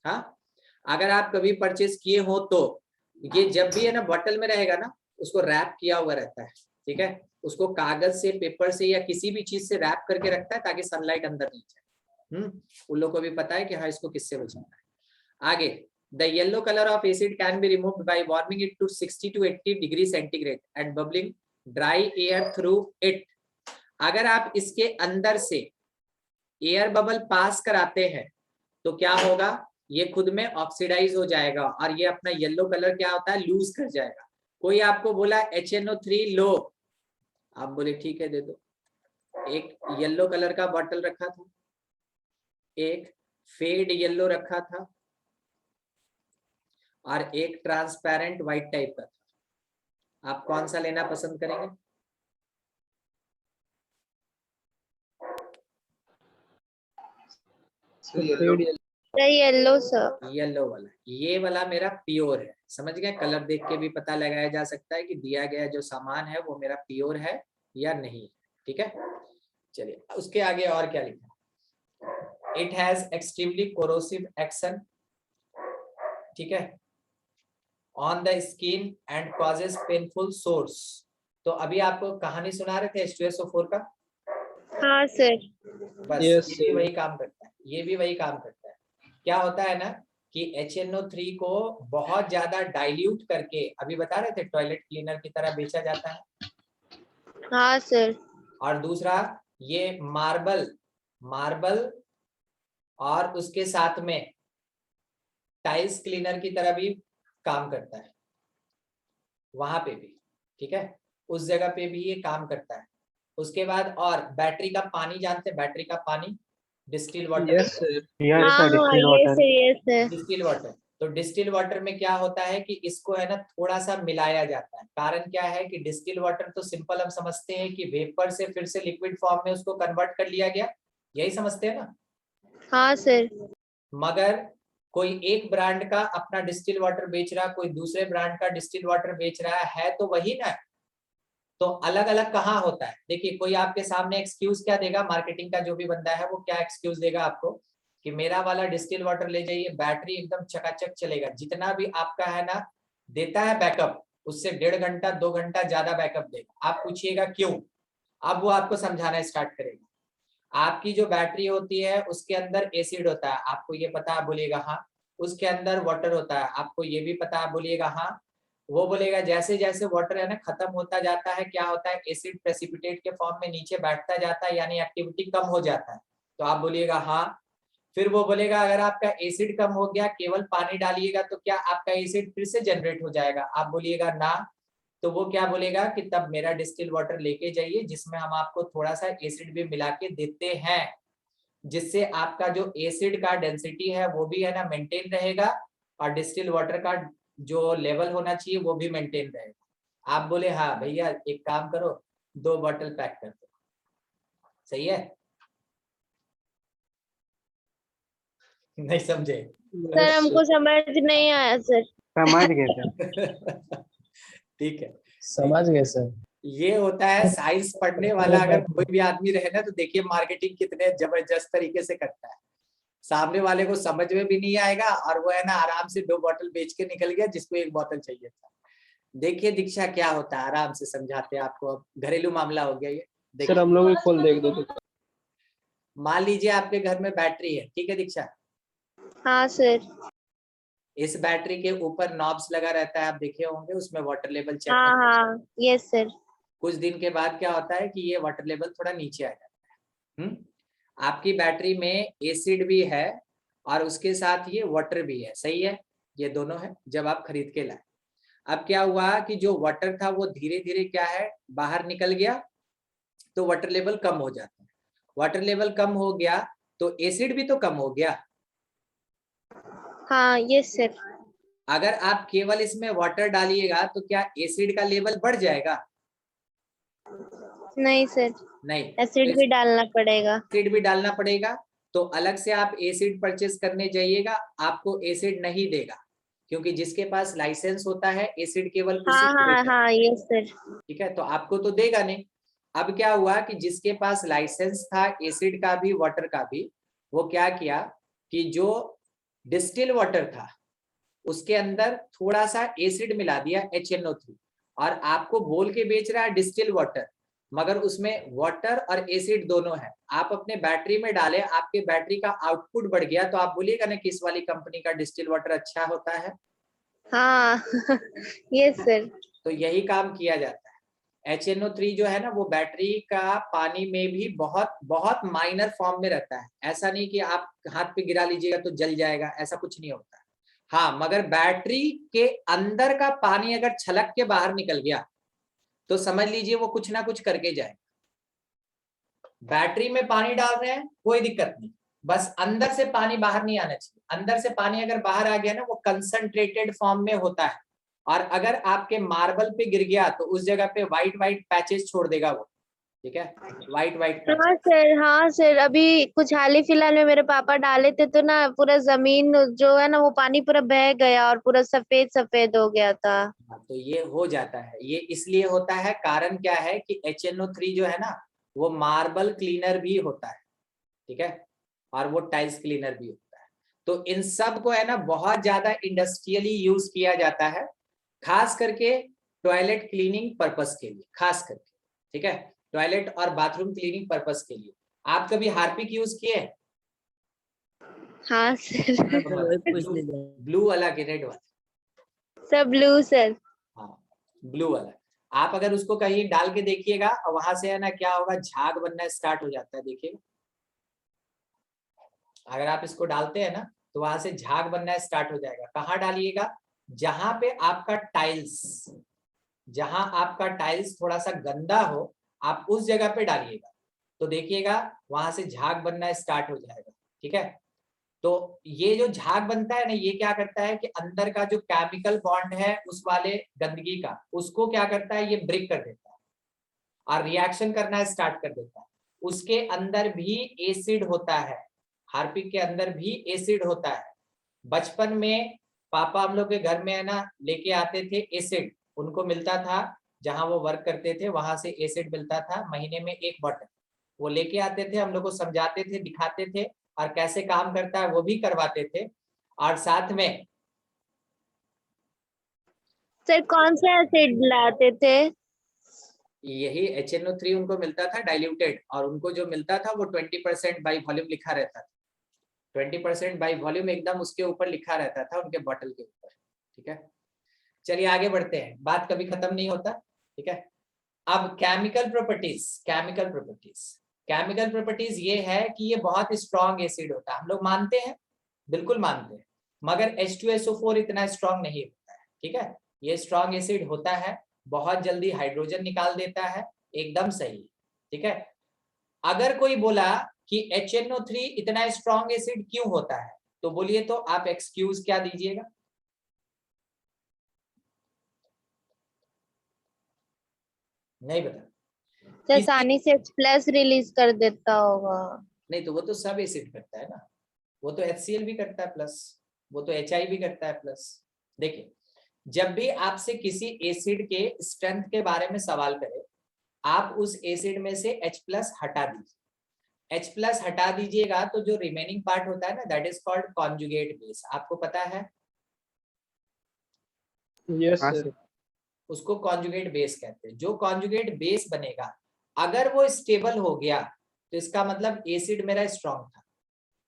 हाँ। अगर आप कभी परचेस किए हो तो ये जब भी है ना बॉटल में रहेगा ना, उसको रैप किया हुआ रहता है, ठीक है। उसको कागज से, पेपर से या किसी भी चीज से रैप करके रखता है ताकि सनलाइट अंदर नहीं जाए। उन लोगों को भी पता है कि हाँ इसको किससे बचाना है। आगे, the yellow colour of acid can be removed by warming it to 60 to 80 degree centigrade and bubbling dry air through it. अगर आप इसके अंदर से एयर बबल पास कराते हैं तो क्या होगा, ये खुद में ऑक्सीडाइज हो जाएगा और ये अपना येलो कलर क्या होता है, लूज कर जाएगा। कोई आपको बोला HNO3 लो, आप बोले ठीक है दे दो। एक येलो कलर का बॉटल रखा था, एक फेड येलो रखा था और एक ट्रांसपेरेंट व्हाइट टाइप का था। आप कौन सा लेना पसंद करेंगे? Yellow sir. येलो वाला, ये वाला मेरा प्योर है, समझ गए। कलर देख के भी पता लगाया जा सकता है कि दिया गया जो सामान है वो मेरा प्योर है या नहीं, ठीक है। चलिए उसके आगे और क्या लिखा, it has extremely corrosive action, ठीक है, on the skin and causes painful source. तो अभी आपको कहानी सुना रहे थे H2SO4 का, हाँ सर। बस Yes, ये भी वही काम करता है, ये भी वही काम करता है। क्या होता है ना कि HNO3 को बहुत ज्यादा डाइल्यूट करके, अभी बता रहे थे टॉयलेट क्लीनर की तरह बेचा जाता है। हाँ सर। और दूसरा ये मार्बल और उसके साथ में टाइल्स क्लीनर की तरह भी काम करता है, वहां पे भी, ठीक है, उस जगह पे भी ये काम करता है। उसके बाद और बैटरी का पानी जानते हैं, बैटरी का पानी, distil water, yes sir. Yes हाँ सर, हाँ, डिस्टिल ये वाटर। सर, ये सर। Distil water. तो डिस्टिल वाटर में क्या होता है कि इसको है ना थोड़ा सा मिलाया जाता है। कारण क्या है कि डिस्टिल वाटर तो सिंपल हम समझते हैं कि वेपर से फिर से लिक्विड फॉर्म में उसको कन्वर्ट कर लिया गया, यही समझते हैं ना। हाँ सर। मगर कोई एक ब्रांड का अपना डिस्टिल वाटर बेच रहा, कोई दूसरे ब्रांड का डिस्टिल वाटर बेच रहा है तो वही ना, तो अलग अलग कहाँ होता है। देखिए कोई आपके सामने एक्सक्यूज क्या देगा, मार्केटिंग का जो भी बंदा है वो क्या एक्सक्यूज देगा आपको कि मेरा वाला डिस्टिल वाटर ले जाइए, बैटरी एकदम चकाचक चलेगा, जितना भी आपका है ना देता है बैकअप उससे 1.5 घंटा 2 घंटा ज्यादा बैकअप देगा। आप पूछिएगा क्यों, अब वो आपको समझाना स्टार्ट करेगा। आपकी जो बैटरी होती है उसके अंदर एसिड होता है, आपको ये पता, आप बोलिएगा हाँ। उसके अंदर वाटर होता है, आपको ये भी पता, आप बोलिएगा हाँ। वो बोलेगा जैसे जैसे वाटर है ना खत्म होता जाता है, क्या होता है, एसिड प्रेसिपिटेट के फॉर्म में नीचे बैठता जाता है, यानी एक्टिविटी कम हो जाता है, तो आप बोलिएगा हाँ। फिर वो बोलेगा अगर आपका एसिड कम हो गया, केवल पानी डालिएगा तो क्या आपका एसिड फिर से जनरेट हो जाएगा, आप बोलिएगा ना। तो वो क्या बोलेगा कि तब मेरा डिस्टिल वाटर लेके जाइए जिसमें हम आपको थोड़ा सा एसिड भी मिला के देते हैं, जिससे आपका जो एसिड का डेंसिटी है वो भी है ना मेंटेन रहेगा, और डिस्टिल वाटर का जो लेवल होना चाहिए वो भी मेंटेन रहेगा। आप बोले हाँ भैया एक काम करो 2 बॉटल पैक कर दो, सही है? नहीं समझे? सर हमको समझ नहीं आया सर। समझ गए सर। ठीक है, समझ गए सर। ये होता है साइंस पढ़ने वाला अगर कोई भी आदमी रहे ना, तो देखिए मार्केटिंग कितने जबरदस्त तरीके से करता है। सामने वाले को समझ में भी नहीं आएगा और वो है ना आराम से 2 बॉटल बेच के निकल गया जिसको 1 बॉटल चाहिए था। देखिए दीक्षा क्या होता है, आराम से समझाते हैं आपको। अब घरेलू मामला हो गया ये, देखिए। सर हम लोग भी खोल देख दो तो। मान लीजिए आपके घर में बैटरी है, ठीक है दीक्षा? हाँ सर। इस बैटरी के ऊपर नॉब्स लगा रहता है, आप देखे होंगे, उसमें वाटर लेवल चेक हाँ करते हैं। हाँ यस सर। कुछ दिन के बाद क्या होता है कि ये वाटर लेवल थोड़ा नीचे आ जाता है। आपकी बैटरी में एसिड भी है और उसके साथ ये वाटर भी है, सही है? ये दोनों है जब आप खरीद के लाए। अब क्या हुआ कि जो वाटर था वो धीरे धीरे क्या है बाहर निकल गया, तो वाटर लेवल कम हो जाता है। वाटर लेवल कम हो गया तो एसिड भी तो कम हो गया। हाँ यस सर। अगर आप केवल इसमें वाटर डालिएगा तो क्या एसिड का लेवल बढ़ जाएगा? नहीं सर, नहीं, एसिड भी डालना पड़ेगा। एसिड भी डालना पड़ेगा। तो अलग से आप एसिड परचेस करने जाइएगा, आपको एसिड नहीं देगा, क्योंकि जिसके पास लाइसेंस होता है एसिड केवल उसी हाँ को हाँ देता है। हाँ यस सर। ठीक है, तो आपको तो देगा नहीं। अब क्या हुआ कि जिसके पास लाइसेंस था एसिड का भी वाटर का भी, वो क्या किया कि जो डिस्टिल वाटर था उसके अंदर थोड़ा सा एसिड मिला दिया HNO3, और आपको बोल के बेच रहा है डिस्टिल वाटर, मगर उसमें वाटर और एसिड दोनों है। आप अपने बैटरी में डाले, आपके बैटरी का आउटपुट बढ़ गया, तो आप बोलिएगा ना किस वाली कंपनी का डिस्टिल वाटर अच्छा होता है। हाँ यस सर। तो यही काम किया जाता है। HNO3 जो है ना वो बैटरी का पानी में भी बहुत बहुत माइनर फॉर्म में रहता है। ऐसा नहीं कि आप हाथ पे गिरा लीजिएगा तो जल जाएगा, ऐसा कुछ नहीं होता। हाँ, मगर बैटरी के अंदर का पानी अगर छलक के बाहर निकल गया तो समझ लीजिए वो कुछ ना कुछ करके जाएगा। बैटरी में पानी डाल रहे हैं कोई दिक्कत नहीं, बस अंदर से पानी बाहर नहीं आना चाहिए। अंदर से पानी अगर बाहर आ गया ना वो कंसंट्रेटेड फॉर्म में होता है, और अगर आपके मार्बल पे गिर गया तो उस जगह पे व्हाइट व्हाइट पैचेस छोड़ देगा वो। ठीक है, व्हाइट व्हाइट हाँ सर, हाँ सर, अभी कुछ हाल ही फिलहाल में मेरे पापा डाले थे तो ना पूरा जमीन जो है ना वो पानी पूरा बह गया और पूरा सफेद सफेद हो गया था। तो ये हो जाता है। ये इसलिए होता है, कारण क्या है कि HNO3 जो है ना वो मार्बल क्लीनर भी होता है, ठीक है, और वो टाइल्स क्लीनर भी होता है। तो इन सब को है ना बहुत ज्यादा इंडस्ट्रियली यूज किया जाता है, खास करके टॉयलेट क्लीनिंग पर्पस के लिए, खास करके। ठीक है, टॉयलेट और बाथरूम क्लीनिंग पर्पस के लिए। आप कभी हार्पिक यूज किए? हाँ सर। ब्लू वाला कि रेड वाला? सब ब्लू सर। हाँ, ब्लू वाला। आप अगर उसको कहीं डाल के देखिएगा और वहां से है ना क्या होगा, झाग बनना स्टार्ट हो जाता है, देखिएगा। अगर आप इसको डालते हैं ना तो वहां से झाग बनना स्टार्ट हो जाएगा। कहाँ डालिएगा? जहां पे आपका टाइल्स, जहां आपका टाइल्स थोड़ा सा गंदा हो आप उस जगह पे डालिएगा, तो देखिएगा वहां से झाग बनना स्टार्ट हो जाएगा। ठीक है, तो ये जो झाग बनता है ना ये क्या करता है कि अंदर का जो केमिकल बॉन्ड है उस वाले गंदगी का, उसको क्या करता है ये ब्रेक कर देता है और रिएक्शन करना स्टार्ट कर देता है। उसके अंदर भी एसिड होता है, हार्पिक के अंदर भी एसिड होता है। बचपन में पापा हम लोग के घर में है ना लेके आते थे एसिड, उनको मिलता था जहां वो वर्क करते थे वहां से एसिड मिलता था, महीने में 1 बॉटल वो लेके आते थे, हम लोग को समझाते थे, दिखाते थे और कैसे काम करता है वो भी करवाते थे। और साथ में सर कौन सा एसिड लाते थे? यही HNO3 उनको मिलता था डाइल्यूटेड, और उनको जो मिलता था वो 20% बाई वॉल्यूम लिखा रहता था। 20% बाई वॉल्यूम एकदम उसके ऊपर लिखा रहता था उनके बॉटल के ऊपर। ठीक है, चलिए आगे बढ़ते हैं, बात कभी खत्म नहीं होता। ठीक है, अब केमिकल प्रॉपर्टीज। केमिकल प्रॉपर्टीज ये है कि ये बहुत स्ट्रॉन्ग एसिड होता है, हम लोग मानते हैं, बिल्कुल मानते हैं, मगर H2SO4 इतना स्ट्रॉन्ग नहीं होता है। ठीक है, ये स्ट्रॉन्ग एसिड होता है, बहुत जल्दी हाइड्रोजन निकाल देता है, एकदम सही। ठीक है, अगर कोई बोला कि HNO3 इतना स्ट्रॉन्ग एसिड क्यों होता है, तो बोलिए तो आप एक्सक्यूज क्या दीजिएगा? नहीं बता, सर आसानी से H+ रिलीज कर देता होगा। नहीं तो वो तो सब एसिड करता है ना, वो तो HCl भी करता है प्लस, वो तो HI भी करता है प्लस। देखिए, जब भी आपसे किसी एसिड के स्ट्रेंथ के बारे में सवाल करे, आप उस एसिड में से H+ हटा दीजिए। H+ हटा दीजिएगा तो जो रिमेनिंग पार्ट होता है ना, that is called conjugate base. आपको पता है? यस हाँ सर। सर। उसको कॉन्जुगेट बेस कहते हैं। जो कॉन्जुगेट बेस बनेगा, अगर वो स्टेबल हो गया तो इसका मतलब एसिड मेरा स्ट्रॉन्ग था।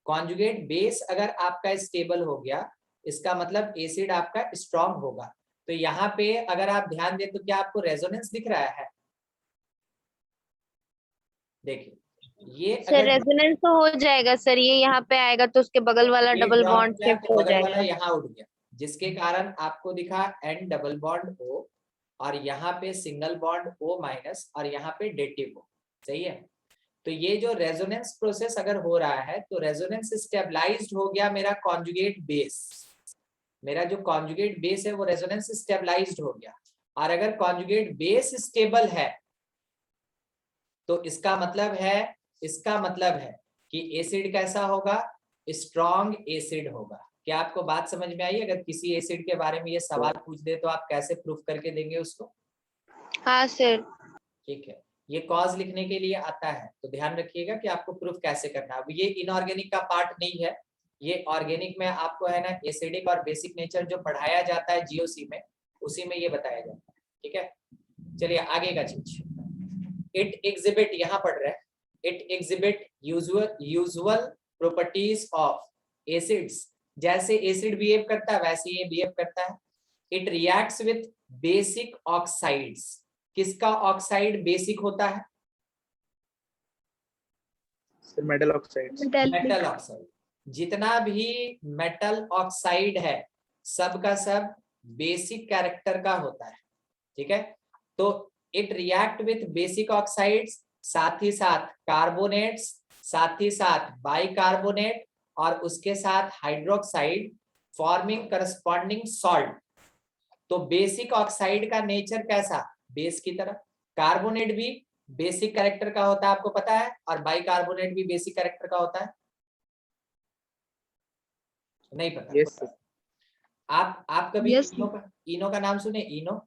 कॉन्जुगेट बेस अगर आपका स्टेबल हो गया, इसका मतलब एसिड आपका स्ट्रॉन्ग होगा। तो यहाँ पे अगर आप ध्यान दें तो क्या आपको रेजोनेंस दिख रहा है? देखिए, ये सर अगर रेजोनेंस तो हो जाएगा सर, ये यहाँ पे आएगा तो उसके बगल वाला ये डबल drop बॉन्ड किया शिफ्ट तो हो बगल वाला जाएगा। यहाँ उठ गया, जिसके कारण आपको दिखा N डबल बॉन्ड O, और यहाँ पे सिंगल बॉन्ड O- और यहाँ पे डेटिव O। सही है, तो ये जो रेजोनेंस प्रोसेस अगर हो रहा है तो रेजोनेंस स्टेबलाइज्ड हो गया मेरा कॉन्जुगेट बेस। मेरा जो कॉन्जुगेट बेस है वो रेजोनेंस स्टेबलाइज्ड हो गया, और अगर कॉन्जुगेट बेस स्टेबल है तो इसका मतलब है कि एसिड कैसा होगा? स्ट्रॉन्ग एसिड होगा। क्या आपको बात समझ में आई? अगर किसी एसिड के बारे में ये सवाल पूछ दे तो आप कैसे प्रूफ करके देंगे उसको? हाँ सर। ठीक है, ये कॉज लिखने के लिए आता है, तो ध्यान रखिएगा कि आपको प्रूफ कैसे करना है। अब ये इनऑर्गेनिक का पार्ट नहीं है, ये ऑर्गेनिक में आपको है ना एसिडिक और बेसिक नेचर जो पढ़ाया जाता है GOC में, उसी में ये बताया जाता है। ठीक है, चलिए आगे का चीज। इट एग्जिबिट, यहाँ पढ़ रहे हैं, it exhibit usual properties of acids. जैसे एसिड बिहेव करता है वैसे ये बिहेव करता है। It reacts with basic oxides. किसका ऑक्साइड बेसिक होता है? Sir metal oxide. Metal oxide. जितना भी मेटल ऑक्साइड है सब का सब बेसिक कैरेक्टर का होता है। ठीक है, तो it react with basic oxides, साथ ही साथ कार्बोनेट्स, साथ ही साथ बाइकार्बोनेट, और उसके साथ हाइड्रोक्साइड, फॉर्मिंग करस्पॉन्डिंग सॉल्ट। तो बेसिक ऑक्साइड का नेचर कैसा? बेस की तरह। कार्बोनेट भी बेसिक कैरेक्टर का होता है, आपको पता है, और बाइकार्बोनेट भी बेसिक कैरेक्टर का होता है। नहीं पता? Yes sir. आप कभी Yes, इनो का नाम सुने? इनो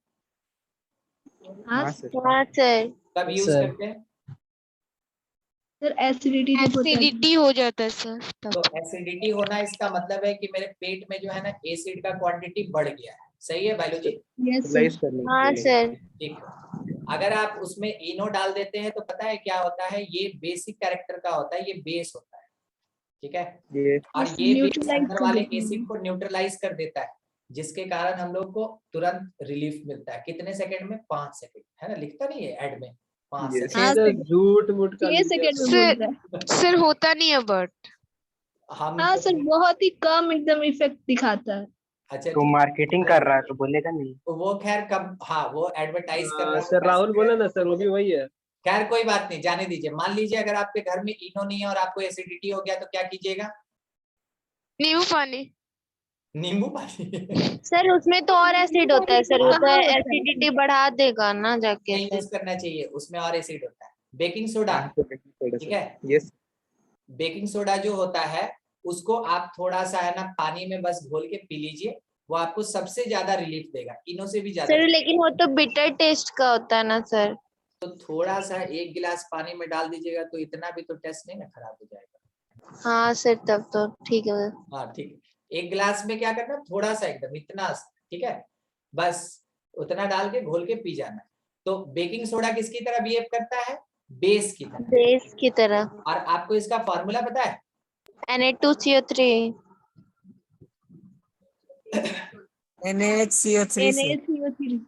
हाँ सर। हाँ सर। कब यूज सर। करते हैं? एसिडिटी हो जाता है सर तो तब। एसिडिटी होना इसका मतलब है कि मेरे पेट में जो है ना एसिड का क्वांटिटी बढ़ गया है। सही है बायोलॉजी? यूटिलाइज करने के हाँ लिए। सर। ठीक है, अगर आप उसमें इनो डाल देते हैं तो पता है क्या होता है? ये बेसिक कैरेक्टर का होता है, ये बेस होता है। ठीक है, ये और ये बेस अंदर वाले एसिड को न्यूट्रलाइज कर देता है, जिसके कारण हम लोग को तुरंत रिलीफ मिलता है। कितने सेकंड में? 5 सेकंड, है ना, लिखता नहीं है ऐड में 5 ये सेकंड। झूठ मूठ का सर होता नहीं है बट हम हाँ सर, बहुत ही कम एकदम इफेक्ट दिखाता है। अच्छा तो मार्केटिंग कर रहा है तो बोलेगा नहीं। तो वो खैर कब, हाँ वो एडवर्टाइज कर रहा है, सर राहुल बोला ना सर, वो भी वही है। खैर कोई बात नहीं, जाने दीजिए। मान लीजिए अगर आपके घर में इनो नहीं है और आपको एसिडिटी हो गया तो क्या कीजिएगा? नींबू पानी। नींबू पानी सर उसमें तो और एसिड होता है सर, वो तो कहाँ होता है? एसिडिटी बढ़ा देगा ना जाके नहीं सर। यूज करना चाहिए, उसमें और एसिड होता है। बेकिंग सोडा, ठीक है, यस। बेकिंग सोडा जो होता है उसको आप थोड़ा सा है ना पानी में बस घोल के पी लीजिए, वो आपको सबसे ज्यादा रिलीफ देगा, इनो से भी ज्यादा। सर लेकिन वो तो बिटर टेस्ट का होता है ना सर। तो थोड़ा सा 1 गिलास पानी में डाल दीजिएगा, तो इतना भी तो टेस्ट नहीं ना खराब हो जाएगा। हाँ सर तब तो ठीक है। हाँ ठीक है, 1 गिलास में क्या करना, थोड़ा सा एकदम इतना सा, ठीक है, बस उतना डाल के घोल के पी जाना है। तो बेकिंग सोडा किसकी तरह बिहेव करता है? बेस की तरह। बेस की तरह। और आपको इसका फॉर्मूला पता है? Na2CO3 NaHCO3 से NaCO3।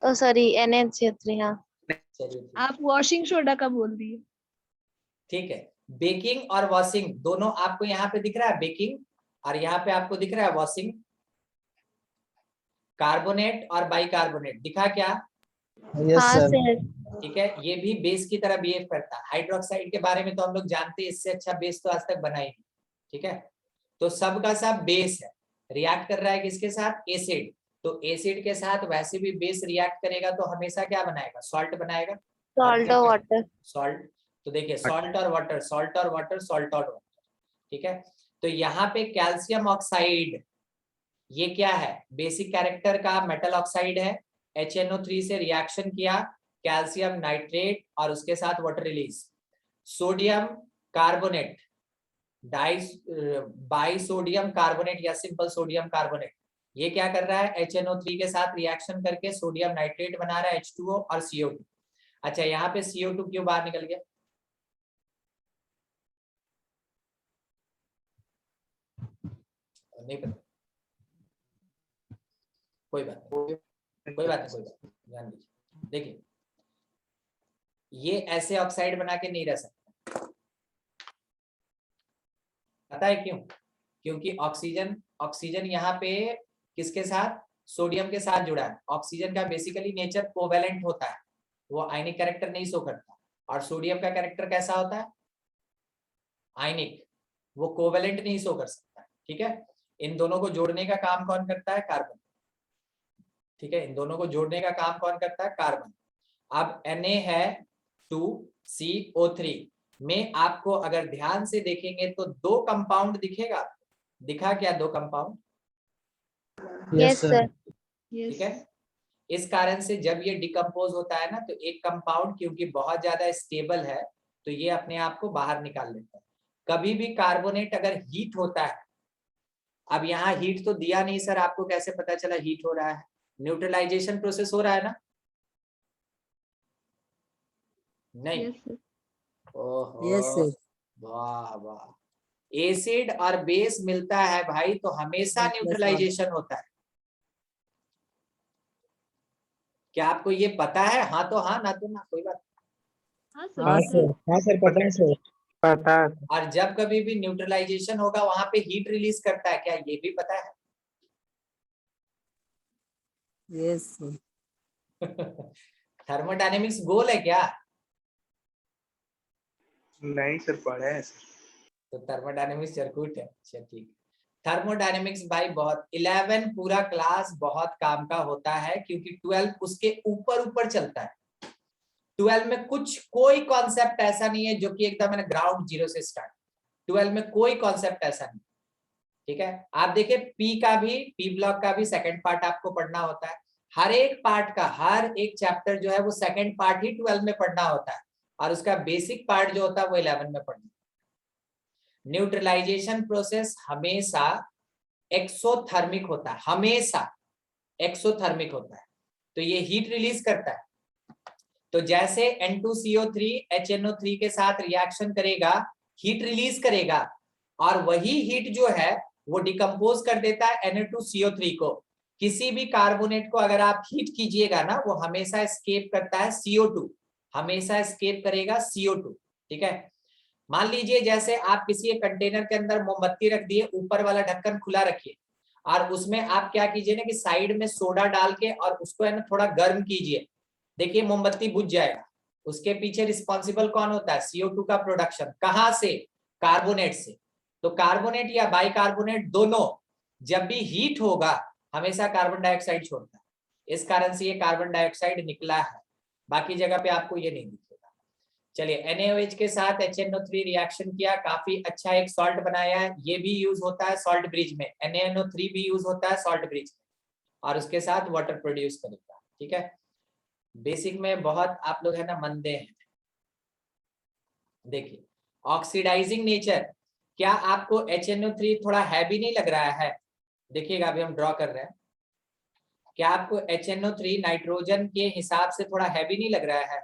ओ सॉरी NaCO3 हाँ। चलिए ठीक। आप वॉशिंग सोडा का बोल दिए। ठीक है, बेकिंग और वॉशिंग दोनों आपको यहाँ पे दिख रहा है, बेकिंग और यहाँ पे आपको दिख रहा है वॉशिंग। कार्बोनेट और बाइकार्बोनेट दिखा क्या? यस हाँ सर सर। ठीक है, ये भी बेस की तरह बिहेव करता है। हाइड्रोक्साइड के बारे में तो हम लोग जानते हैं, इससे अच्छा बेस तो आज तक बना ही नहीं। ठीक है, तो सब का सब बेस है, रिएक्ट कर रहा है किसके साथ? एसिड। तो एसिड के साथ वैसे भी बेस रिएक्ट करेगा तो हमेशा क्या बनाएगा? सॉल्ट बनाएगा। सॉल्ट और वाटर। सॉल्ट। तो देखिए सॉल्ट और वाटर, सॉल्ट और वाटर, सॉल्ट और वाटर। ठीक है, तो यहाँ पे कैल्शियम ऑक्साइड, ये क्या है? बेसिक कैरेक्टर का मेटल ऑक्साइड है। HNO3 से रिएक्शन किया, कैल्शियम नाइट्रेट और उसके साथ water release. Sodium carbonate, by sodium carbonate या सिंपल सोडियम कार्बोनेट, ये क्या कर रहा है? HNO3 के साथ रिएक्शन करके सोडियम नाइट्रेट बना रहा है, H2O और CO2। अच्छा, यहाँ पे CO2 क्यों बाहर निकल गया? नहीं पता, कोई बात नहीं, कोई बात नहीं, ध्यान दीजिए। देखिए ये ऐसे ऑक्साइड बना के नहीं रह सकता, पता है क्यों? क्योंकि ऑक्सीजन, ऑक्सीजन यहाँ पे किसके साथ? सोडियम के साथ जुड़ा है। ऑक्सीजन का बेसिकली नेचर कोवेलेंट होता है, वो आयनिक कैरेक्टर नहीं शो करता। और सोडियम का कैरेक्टर कैसा होता है? आयनिक, वो कोवेलेंट नहीं शो कर सकता। ठीक है, इन दोनों को जोड़ने का काम कौन करता है? कार्बन। ठीक है, इन दोनों को जोड़ने का काम कौन करता है? कार्बन। अब Na है 2CO3 में आपको अगर ध्यान से देखेंगे तो दो कंपाउंड दिखेगा। दिखा क्या? दो कंपाउंड। Yes sir. ठीक है, इस कारण से जब ये डिकम्पोज होता है ना, तो एक कंपाउंड क्योंकि बहुत ज्यादा स्टेबल है तो ये अपने आप को बाहर निकाल लेता है। कभी भी कार्बोनेट अगर हीट होता है, अब यहाँ हीट तो दिया नहीं सर, आपको कैसे पता चला हीट हो रहा है? न्यूट्रलाइजेशन प्रोसेस हो रहा है ना? नहीं। ओहो, यस सर वाह वाह। एसिड और बेस मिलता है भाई तो हमेशा न्यूट्रलाइजेशन होता है। क्या आपको ये पता है? हाँ तो हाँ, ना तो ना, कोई बात हाँ हाँ सर। सर हाँ सर पता है सर पता है। नहीं। और जब कभी भी न्यूट्रलाइजेशन होगा वहां पे हीट रिलीज करता है, क्या ये भी पता है? यस सर थर्मोडायनेमिक्स गोल है क्या? नहीं सर, पढ़ा है सर। तो थर्मोडायनेमिक्स सर्किट है। अच्छा ठीक। थर्मोडायनेमिक्स भाई बहुत 11 पूरा क्लास बहुत काम का होता है, क्योंकि 12 उसके ऊपर ऊपर चलता है। 12 में कुछ कोई कॉन्सेप्ट ऐसा नहीं है जो कि एकदम ग्राउंड जीरो से स्टार्ट। 12 में कोई कॉन्सेप्ट ऐसा नहीं। ठीक है, आप देखिए पी का भी, पी ब्लॉक का भी सेकंड पार्ट आपको पढ़ना होता है। हर एक पार्ट का हर एक चैप्टर जो है वो सेकंड पार्ट ही 12 में पढ़ना होता है, और उसका बेसिक पार्ट जो होता है वो 11 में पढ़ना। न्यूट्रलाइजेशन प्रोसेस हमेशा एक्सोथर्मिक होता है, हमेशा एक्सोथर्मिक होता है। तो ये हीट रिलीज करता है। तो जैसे N2CO3 HNO3 के साथ रिएक्शन करेगा, हीट रिलीज करेगा, और वही हीट जो है वो डिकम्पोज कर देता है Na2CO3 को। किसी भी कार्बोनेट को अगर आप हीट कीजिएगा ना, वो हमेशा एस्केप करता है CO2, हमेशा एस्केप करेगा CO2। ठीक है, मान लीजिए जैसे आप किसी एक कंटेनर के अंदर मोमबत्ती रख दिए, ऊपर वाला ढक्कन खुला रखिए, और उसमें आप क्या कीजिए ना कि साइड में सोडा डाल के और उसको है ना थोड़ा गर्म कीजिए। देखिए मोमबत्ती बुझ जाएगा। उसके पीछे रिस्पॉन्सिबल कौन होता है? CO2 का प्रोडक्शन। कहां से? कार्बोनेट से। तो कार्बोनेट या बाइकार्बोनेट दोनों जब भी हीट होगा हमेशा कार्बन डाइऑक्साइड छोड़ता है। इस कारण से ये कार्बन डाइऑक्साइड निकला है, बाकी जगह पे आपको ये नहीं दिखेगा। चलिए NaOH के साथ HNO3 रिएक्शन किया, काफी अच्छा एक सॉल्ट बनाया है। ये भी यूज होता है सॉल्ट ब्रिज में, NaNO3 भी यूज होता है सॉल्ट ब्रिज में, और उसके साथ वाटर प्रोड्यूस करेगा। ठीक है, बेसिक में बहुत आप लोग है ना मंदे हैं। देखिए ऑक्सीडाइजिंग नेचर, क्या आपको HNO3 थोड़ा हैवी नहीं लग रहा है? देखिएगा अभी हम ड्रॉ कर रहे हैं। क्या आपको HNO3 नाइट्रोजन के हिसाब से थोड़ा हैवी नहीं लग रहा है?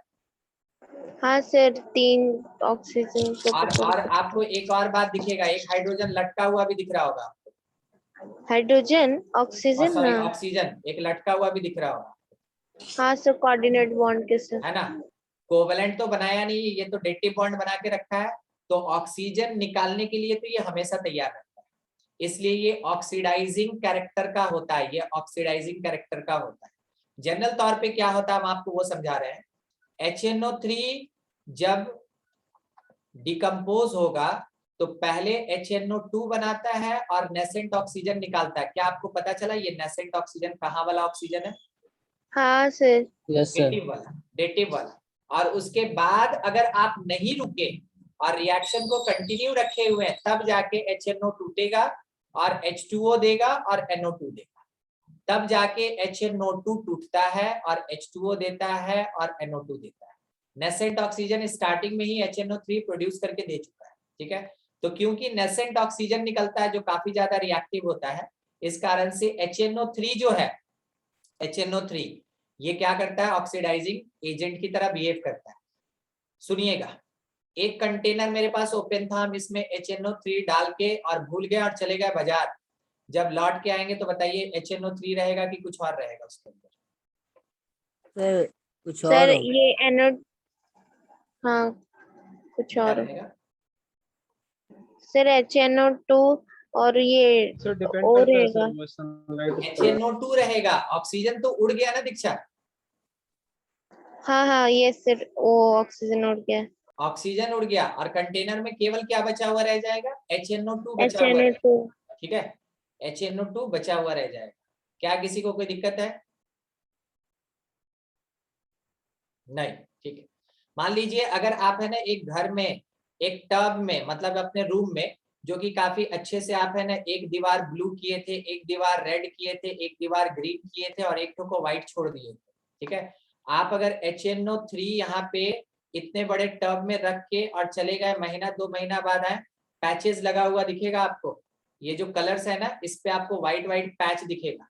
हाँ सर, 3 ऑक्सीजन के और ऊपर आपको एक और बात दिखेगा, एक हाइड्रोजन लटका हुआ भी दिख रहा होगा। Hydrogen, oxygen. सॉरी, हाँ ऑक्सीजन एक लटका हुआ भी दिख रहा होगा, हाँ सर, कोऑर्डिनेट बॉन्ड के साथ। है ना। कोवेलेंट तो बनाया नहीं, ये तो डेटिव बॉन्ड बना के रखा है। तो ऑक्सीजन निकालने के लिए तो ये हमेशा तैयार रहता है, इसलिए ये ऑक्सीडाइजिंग कैरेक्टर का होता है, ये ऑक्सीडाइजिंग कैरेक्टर का होता है। जनरल तौर पे क्या होता है हम आपको वो समझा रहे हैं। HNO3 जब डिकम्पोज होगा तो पहले HNO2 बनाता है और नेसेंट ऑक्सीजन निकालता है। क्या आपको पता चला ये नेसेंट ऑक्सीजन कहाँ वाला ऑक्सीजन है? हाँ सर। Yes sir. डेटिव वाला, डेटिव वाला। और उसके बाद अगर आप नहीं रुके और रिएक्शन को कंटिन्यू रखे हुए हैं तब जाके HNO टूटेगा और H2O देगा और NO2 देगा, तब जाके HNO2 टूटता है और H2O देता है और NO2 देता है। नेसेंट ऑक्सीजन स्टार्टिंग में ही HNO3 प्रोड्यूस करके दे चुका है, ठीक है। तो क्योंकि नेसेंट ऑक्सीजन निकलता है जो काफी ज्यादा रिएक्टिव होता है, इस कारण से HNO3 जो है, HNO3 ये क्या करता है, ऑक्सीडाइजिंग एजेंट की तरह बिहेव करता है। सुनिएगा, एक कंटेनर मेरे पास ओपन था, हम इसमें HNO3 डाल के और भूल गए और चले गए बाजार। जब लौट के आएंगे तो बताइए HNO3 रहेगा कि कुछ और रहेगा उसके अंदर? सर कुछ सर और ये एनोड, हाँ कुछ क्या और रहेगा? सर, HNO2 और ये सर डिपेंड और करता है रहेगा। सर, वो सनलाइट HNO2 रहेगा, ऑक्सीजन तो उड़ गया ना दीक्षा। हाँ हाँ ये सर, वो ऑक्सीजन उड़ गया। ऑक्सीजन उड़ गया और कंटेनर में केवल क्या बचा हुआ रह जाएगा, HNO2 बचा हुआ रहेगा, HNO2। ठीक है। HNO2 बचा हुआ रह जाएगा। क्या किसी को कोई दिक्कत है? नहीं, ठीक है। मान लीजिए अगर आप है ना एक घर में एक टब में, मतलब अपने रूम में, जो कि काफी अच्छे से आप है ना एक दीवार ब्लू किए थे, एक दीवार रेड किए थे, एक दीवार ग्रीन किए थे और एक को व्हाइट छोड़ दिए थे, ठीक है। आप अगर HNO3 यहाँ पे इतने बड़े टब में रख के और चले गए, महीना 2 महीना बाद आए, पैचेस लगा हुआ दिखेगा आपको। ये जो कलर्स है ना, इस पे आपको व्हाइट व्हाइट पैच दिखेगा।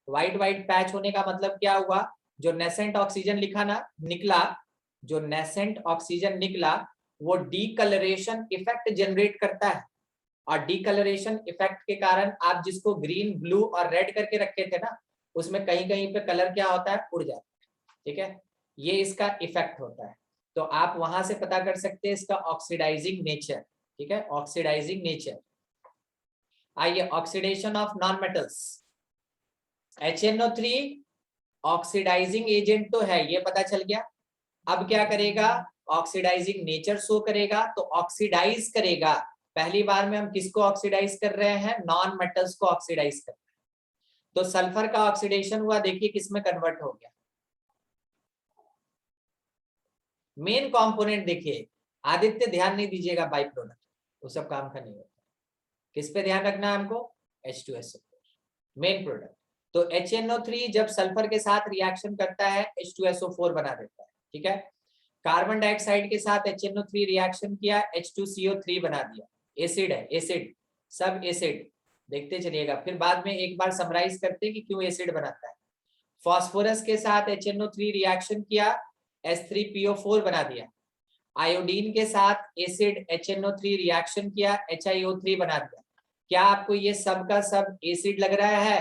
व्हाइट व्हाइट पैच होने का मतलब क्या हुआ, जो नेसेंट ऑक्सीजन लिखा ना निकला, जो नेसेंट ऑक्सीजन निकला वो डीकलरेशन इफेक्ट जनरेट करता है। और डीकलरेशन इफेक्ट के कारण आप जिसको ग्रीन ब्लू और रेड करके रखे थे ना, उसमें कहीं कहीं पे कलर क्या होता है, उड़ जाता है, ठीक है। ये इसका इफेक्ट होता है। तो आप वहां से पता कर सकते हैं इसका ऑक्सीडाइजिंग नेचर, ठीक है, ऑक्सीडाइजिंग नेचर। आइए, oxidation of non metals. HNO3 oxidising agent तो है, ये पता चल गया। अब क्या करेगा, ऑक्सीडाइजिंग नेचर शो करेगा, तो ऑक्सीडाइज करेगा। पहली बार में हम किसको ऑक्सीडाइज कर रहे हैं, नॉन मेटल्स को ऑक्सीडाइज कर रहे हैं। तो सल्फर का ऑक्सीडेशन हुआ, देखिए किसमें कन्वर्ट हो गया। मेन कंपोनेंट देखिए, आदित्य ध्यान नहीं दीजिएगा, बाई प्रोडक्ट वो सब काम का नहीं होता। किस पे ध्यान रखना है हमको, H2SO4 मेन प्रोडक्ट। तो HNO3 जब सल्फर के साथ रिएक्शन करता है H2SO4 बना देता है, ठीक है। कार्बन डाइऑक्साइड के साथ HNO3 रिएक्शन किया, H2CO3 बना दिया। एसिड है, एसिड, सब एसिड, देखते चलिएगा। फिर बाद में एक बार समराइज करते हैं कि क्यों एसिड बनाता है। फास्फोरस के साथ HNO3 रिएक्शन किया, H3PO4 बना दिया। आयोडीन के साथ एसिड HNO3 रिएक्शन किया, HiO3 बना दिया। क्या आपको ये सब का सब एसिड लग रहा है?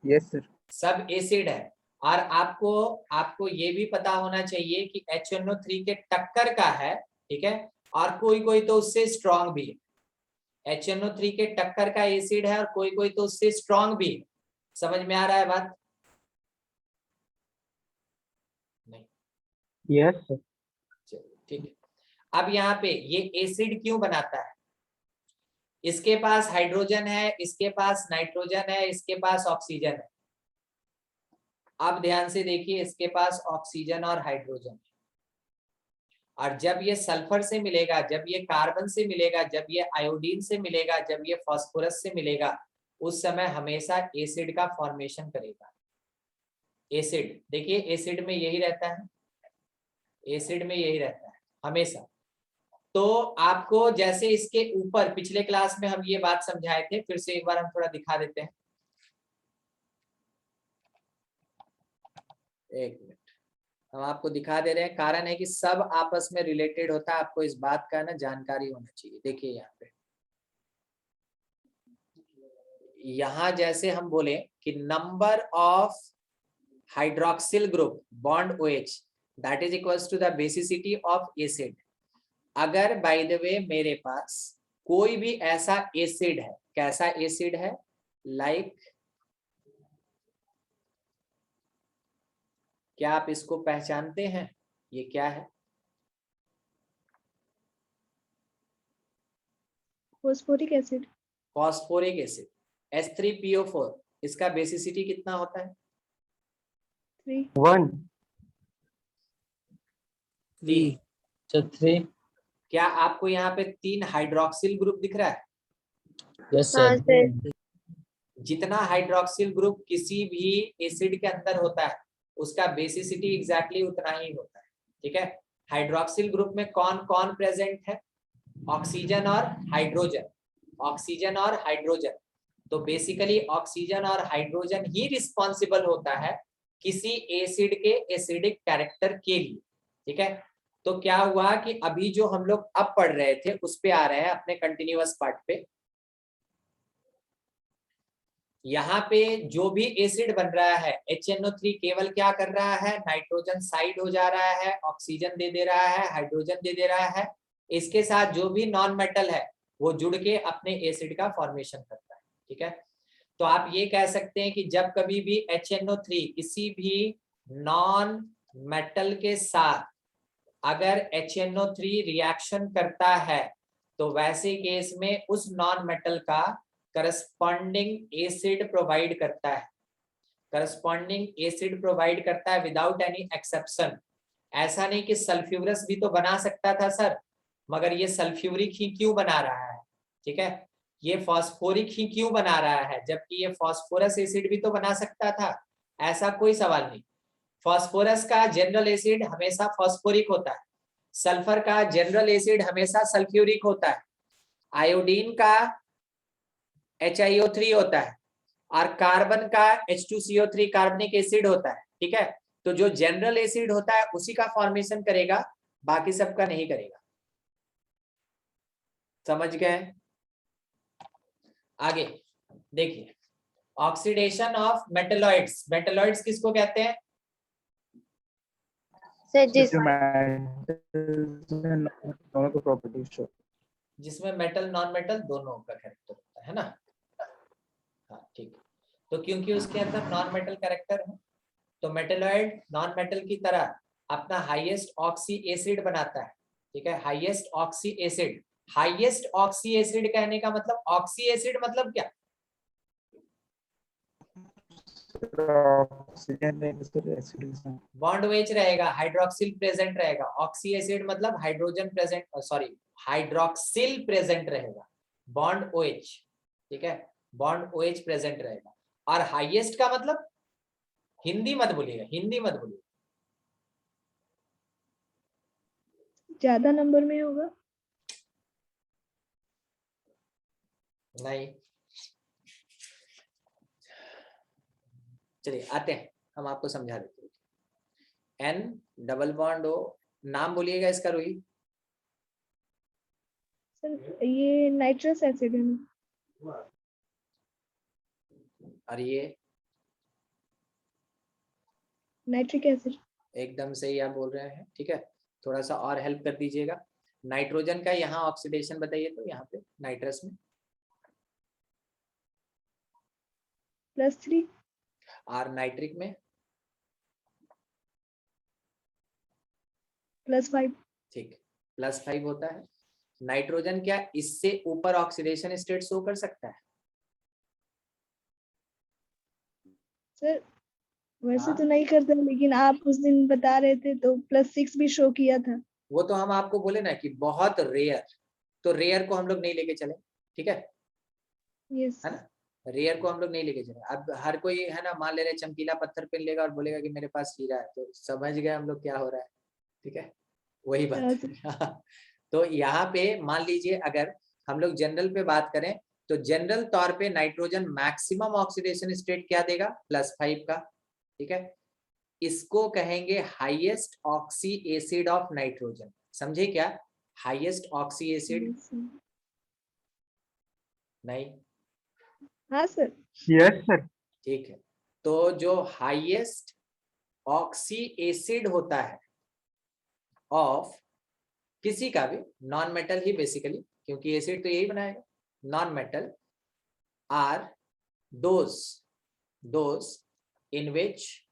Yes sir. सब एसिड है। और आपको ये भी पता होना चाहिए कि HNO3 के टक्कर का है, ठीक है, और कोई कोई तो उससे स्ट्रॉन्ग भी है। HNO3 के टक्कर का एसिड है और कोई कोई तो उससे स्ट्रॉन्ग भी है। समझ में आ रहा है बात? नहीं, यस सर। चलिए ठीक है। अब यहाँ पे ये एसिड क्यों बनाता है, इसके पास हाइड्रोजन है, इसके पास नाइट्रोजन है, इसके पास ऑक्सीजन है। अब ध्यान से देखिए, इसके पास ऑक्सीजन और हाइड्रोजन है, और जब ये सल्फर से मिलेगा, जब ये कार्बन से मिलेगा, जब ये आयोडीन से मिलेगा, जब ये फास्फोरस से मिलेगा, उस समय हमेशा एसिड का फॉर्मेशन करेगा। एसिड देखिए, एसिड में यही रहता है, एसिड में यही रहता है हमेशा। तो आपको जैसे इसके ऊपर पिछले क्लास में हम ये बात समझाए थे, फिर से एक बार हम थोड़ा दिखा देते हैं। एक मिनट, हम आपको दिखा दे रहे हैं। कारण है कि सब आपस में रिलेटेड होता है, आपको इस बात का ना जानकारी होना चाहिए। देखिए यहाँ पे, यहाँ जैसे हम बोले कि number of hydroxyl group bond OH that is equals to the basicity of acid. अगर बाय द वे मेरे पास कोई भी ऐसा एसिड है, कैसा एसिड है, लाइक क्या आप इसको पहचानते हैं? ये क्या है? Phosphoric acid. Phosphoric acid H3PO4। इसका बेसिसिटी कितना होता है? 1 3। 3 क्या आपको यहाँ पे 3 हाइड्रोक्सिल ग्रुप दिख रहा है? यस हाँ सर। सर। जितना हाइड्रोक्सिल ग्रुप किसी भी एसिड के अंदर होता है उसका बेसिसिटी एग्जैक्टली उतना ही होता है। ठीक है, हाइड्रोक्सिल ग्रुप में कौन कौन प्रेजेंट है? ऑक्सीजन और हाइड्रोजन, ऑक्सीजन और हाइड्रोजन। तो बेसिकली ऑक्सीजन और हाइड्रोजन ही रिस्पॉन्सिबल होता है किसी एसिड के एसिडिक कैरेक्टर के लिए। ठीक है, तो क्या हुआ कि अभी जो हम लोग अब पढ़ रहे थे उस पे आ रहे हैं अपने कंटिन्यूअस पार्ट पे। यहाँ पे जो भी एसिड बन रहा है HNO3 केवल क्या कर रहा है? नाइट्रोजन साइड हो जा रहा है, ऑक्सीजन दे दे रहा है, हाइड्रोजन दे दे रहा है। इसके साथ जो भी नॉन मेटल है वो जुड़ के अपने एसिड का फॉर्मेशन करता है। ठीक है, तो आप ये कह सकते हैं कि जब कभी भी HNO3 किसी भी नॉन मेटल के साथ अगर HNO3 रिएक्शन करता है तो वैसे केस में उस नॉन मेटल का करस्पॉन्डिंग एसिड प्रोवाइड करता है, करस्पॉन्डिंग एसिड प्रोवाइड करता है विदाउट एनी एक्सेप्शन। ऐसा नहीं कि सल्फ्यूरस भी तो बना सकता था सर, मगर ये सल्फ्यूरिक ही क्यों बना रहा है? ठीक है, ये फॉस्फोरिक ही क्यों बना रहा है, जबकि ये फॉस्फोरस एसिड भी तो बना सकता था। ऐसा कोई सवाल नहीं। फॉस्फोरस का जनरल एसिड हमेशा फॉस्फोरिक होता है, सल्फर का जनरल एसिड हमेशा सल्फ्यूरिक होता है, आयोडीन का HiO3 होता है और कार्बन का H2CO3 कार्बनिक एसिड होता है। ठीक है, तो जो जनरल एसिड होता है उसी का फॉर्मेशन करेगा, बाकी सबका नहीं करेगा। समझ गए? आगे देखिए, ऑक्सीडेशन ऑफ मेटलॉइड्स। मेटलॉइड्स किसको कहते हैं? सर जिस दोनों को प्रॉपर्टीज शो। जिसमें मेटल नॉन मेटल दोनों का कैरेक्टर होता है ना। हाँ ठीक है, तो क्योंकि उसके अंदर नॉन मेटल कैरेक्टर है तो मेटलॉइड नॉन मेटल की तरह अपना हाईएस्ट ऑक्सी एसिड बनाता है। ठीक है, highest oxy acid. Highest oxy acid कहने का मतलब, ऑक्सी एसिड मतलब क्या? ऑक्सीजन एसिड बॉन्ड OH रहेगा, हाइड्रोक्सिल प्रेजेंट रहेगा। ऑक्सी एसिड मतलब hydrogen present, sorry hydroxyl present रहेगा, बॉन्ड OH। ठीक है, बॉन्ड OH प्रेजेंट रहेगा। और हाईएस्ट का मतलब, हिंदी मत बोलिएगा, हिंदी मत बोलिएगा, ज्यादा नंबर में होगा। नहीं। चलिए आते हैं, हम आपको समझा देते हैं। N डबल बॉन्ड O, नाम बोलिएगा इसका रोहित। सर ये नाइट्रस एसिड है ना? और ये नाइट्रिक एसिड। एकदम सही आप बोल रहे हैं। ठीक है, थोड़ा सा और हेल्प कर दीजिएगा। नाइट्रोजन का यहाँ ऑक्सीडेशन बताइए तो, यहाँ पे नाइट्रस में +3। और नाइट्रिक में +5। ठीक, +5 होता है। नाइट्रोजन क्या इससे ऊपर ऑक्सीडेशन स्टेट शो कर सकता है? सर वैसे हाँ? तो नहीं करता, लेकिन आप उस दिन बता रहे थे तो +6 भी शो किया था। वो तो हम आपको बोले ना कि बहुत रेयर, तो रेयर को हम लोग नहीं लेके चले। ठीक है, यस। है ना, रेयर को हम लोग नहीं लेके चले। अब हर कोई है ना, मान ले रहे चमकीला पत्थर पहन लेगा और बोलेगा कि मेरे पास हीरा है, तो समझ गए हम लोग क्या हो रहा है। ठीक है, वही बात है। तो यहाँ पे मान लीजिए अगर हम लोग जनरल पे बात करें तो जनरल तौर पे नाइट्रोजन मैक्सिमम ऑक्सीडेशन स्टेट क्या देगा? +5 का। ठीक है, इसको कहेंगे highest oxy acid of nitrogen. समझे क्या? हाईएस्ट ऑक्सी एसिड नहीं? हाँ सर। Yes sir. ठीक है, तो जो हाईएस्ट ऑक्सी एसिड होता है ऑफ किसी का भी नॉन मेटल ही बेसिकली, क्योंकि एसिड तो यही बनाएगा, non metal, are those in which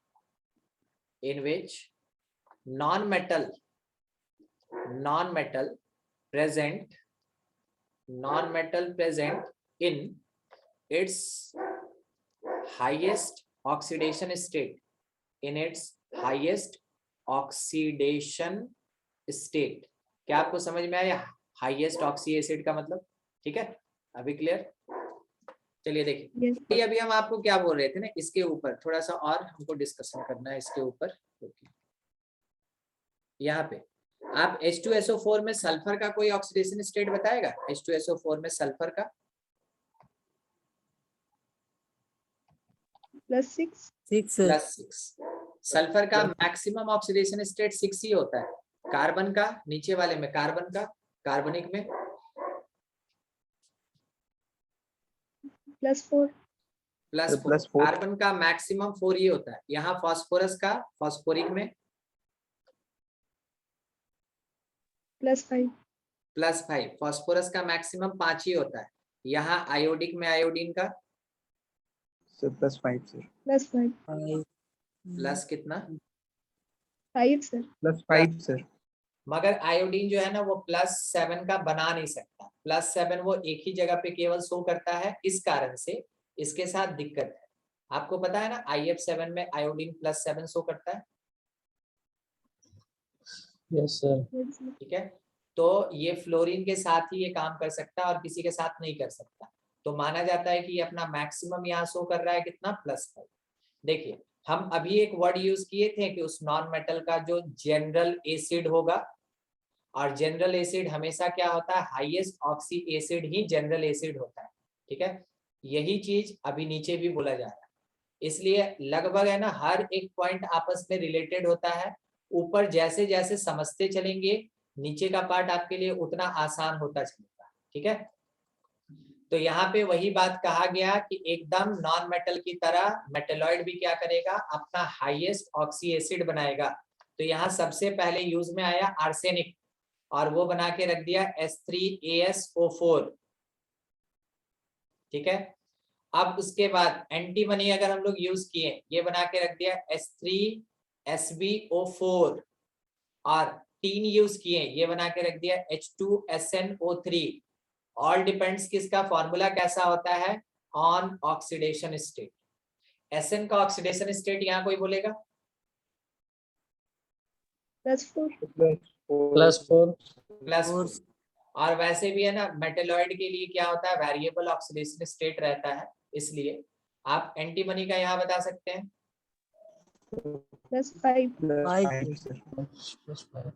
non-metal present in its highest oxidation state, क्या आपको समझ में आया हाईएस्ट ऑक्सी एसिड का मतलब? ठीक है, अभी क्लियर? चलिए देखिए, Yes. ये अभी हम आपको क्या बोल रहे थे ना, इसके ऊपर थोड़ा सा और हमको डिस्कशन करना है इसके ऊपर। यहाँ पे आप H2SO4 में सल्फर का कोई ऑक्सीडेशन स्टेट बताएगा? H2SO4 में सल्फर का +6 +6। सल्फर का मैक्सिमम ऑक्सीडेशन स्टेट 6 ही होता है। कार्बन का, नीचे वाले में कार्बन का, कार्बनिक में +4 +4। कार्बन का मैक्सिमम 4 ही होता है। यहाँ फास्फोरस का, फास्फोरिक में +5 +5। फास्फोरस का मैक्सिमम 5 ही होता है। यहाँ आयोडिक में आयोडीन का सर +5 सर। +5 प्लस कितना? 5 सर। +5 सर। मगर आयोडीन जो है ना वो +7 का बना नहीं सकता। +7 वो एक ही जगह पे केवल शो करता है, इस कारण से इसके साथ दिक्कत है। आपको पता है ना IF7 में आयोडीन +7 शो करता है। Yes sir. ठीक है, तो ये फ्लोरीन के साथ ही ये काम कर सकता है और किसी के साथ नहीं कर सकता। तो माना जाता है कि ये अपना मैक्सिमम यहाँ शो कर रहा है कितना? +5। देखिए, हम अभी एक वर्ड यूज किए थे कि उस नॉन मेटल का जो जनरल एसिड होगा, और जनरल एसिड हमेशा क्या होता है? हाईएस्ट ऑक्सी एसिड ही जनरल एसिड होता है। ठीक है, यही चीज अभी नीचे भी बोला जा रहा है। इसलिए लगभग है ना हर एक पॉइंट आपस में रिलेटेड होता है। ऊपर जैसे जैसे समझते चलेंगे, नीचे का पार्ट आपके लिए उतना आसान होता चलेगा। ठीक है, तो यहाँ पे वही बात कहा गया कि एकदम नॉन मेटल की तरह मेटेलॉइड भी क्या करेगा? अपना हाईएस्ट ऑक्सी एसिड बनाएगा। तो यहाँ सबसे पहले यूज में आया आर्सेनिक, और वो बना के रख दिया H3AsO4। ठीक है, अब उसके बाद एंटीमनी अगर हम लोग यूज किए, ये बना के रख दिया H3SbO4, और टीन यूज किए, ये बना के रख दिया H2SnO3। ऑल डिपेंड्स किसका फॉर्मूला कैसा होता है? On oxidation state. Sn का ऑक्सीडेशन स्टेट यहाँ कोई बोलेगा? +4 +4। और वैसे भी है ना मेटेलॉइड के लिए क्या होता है? वेरिएबल ऑक्सीडेशन स्टेट रहता है। इसलिए आप एंटीमनी का यहाँ बता सकते हैं +5 सर।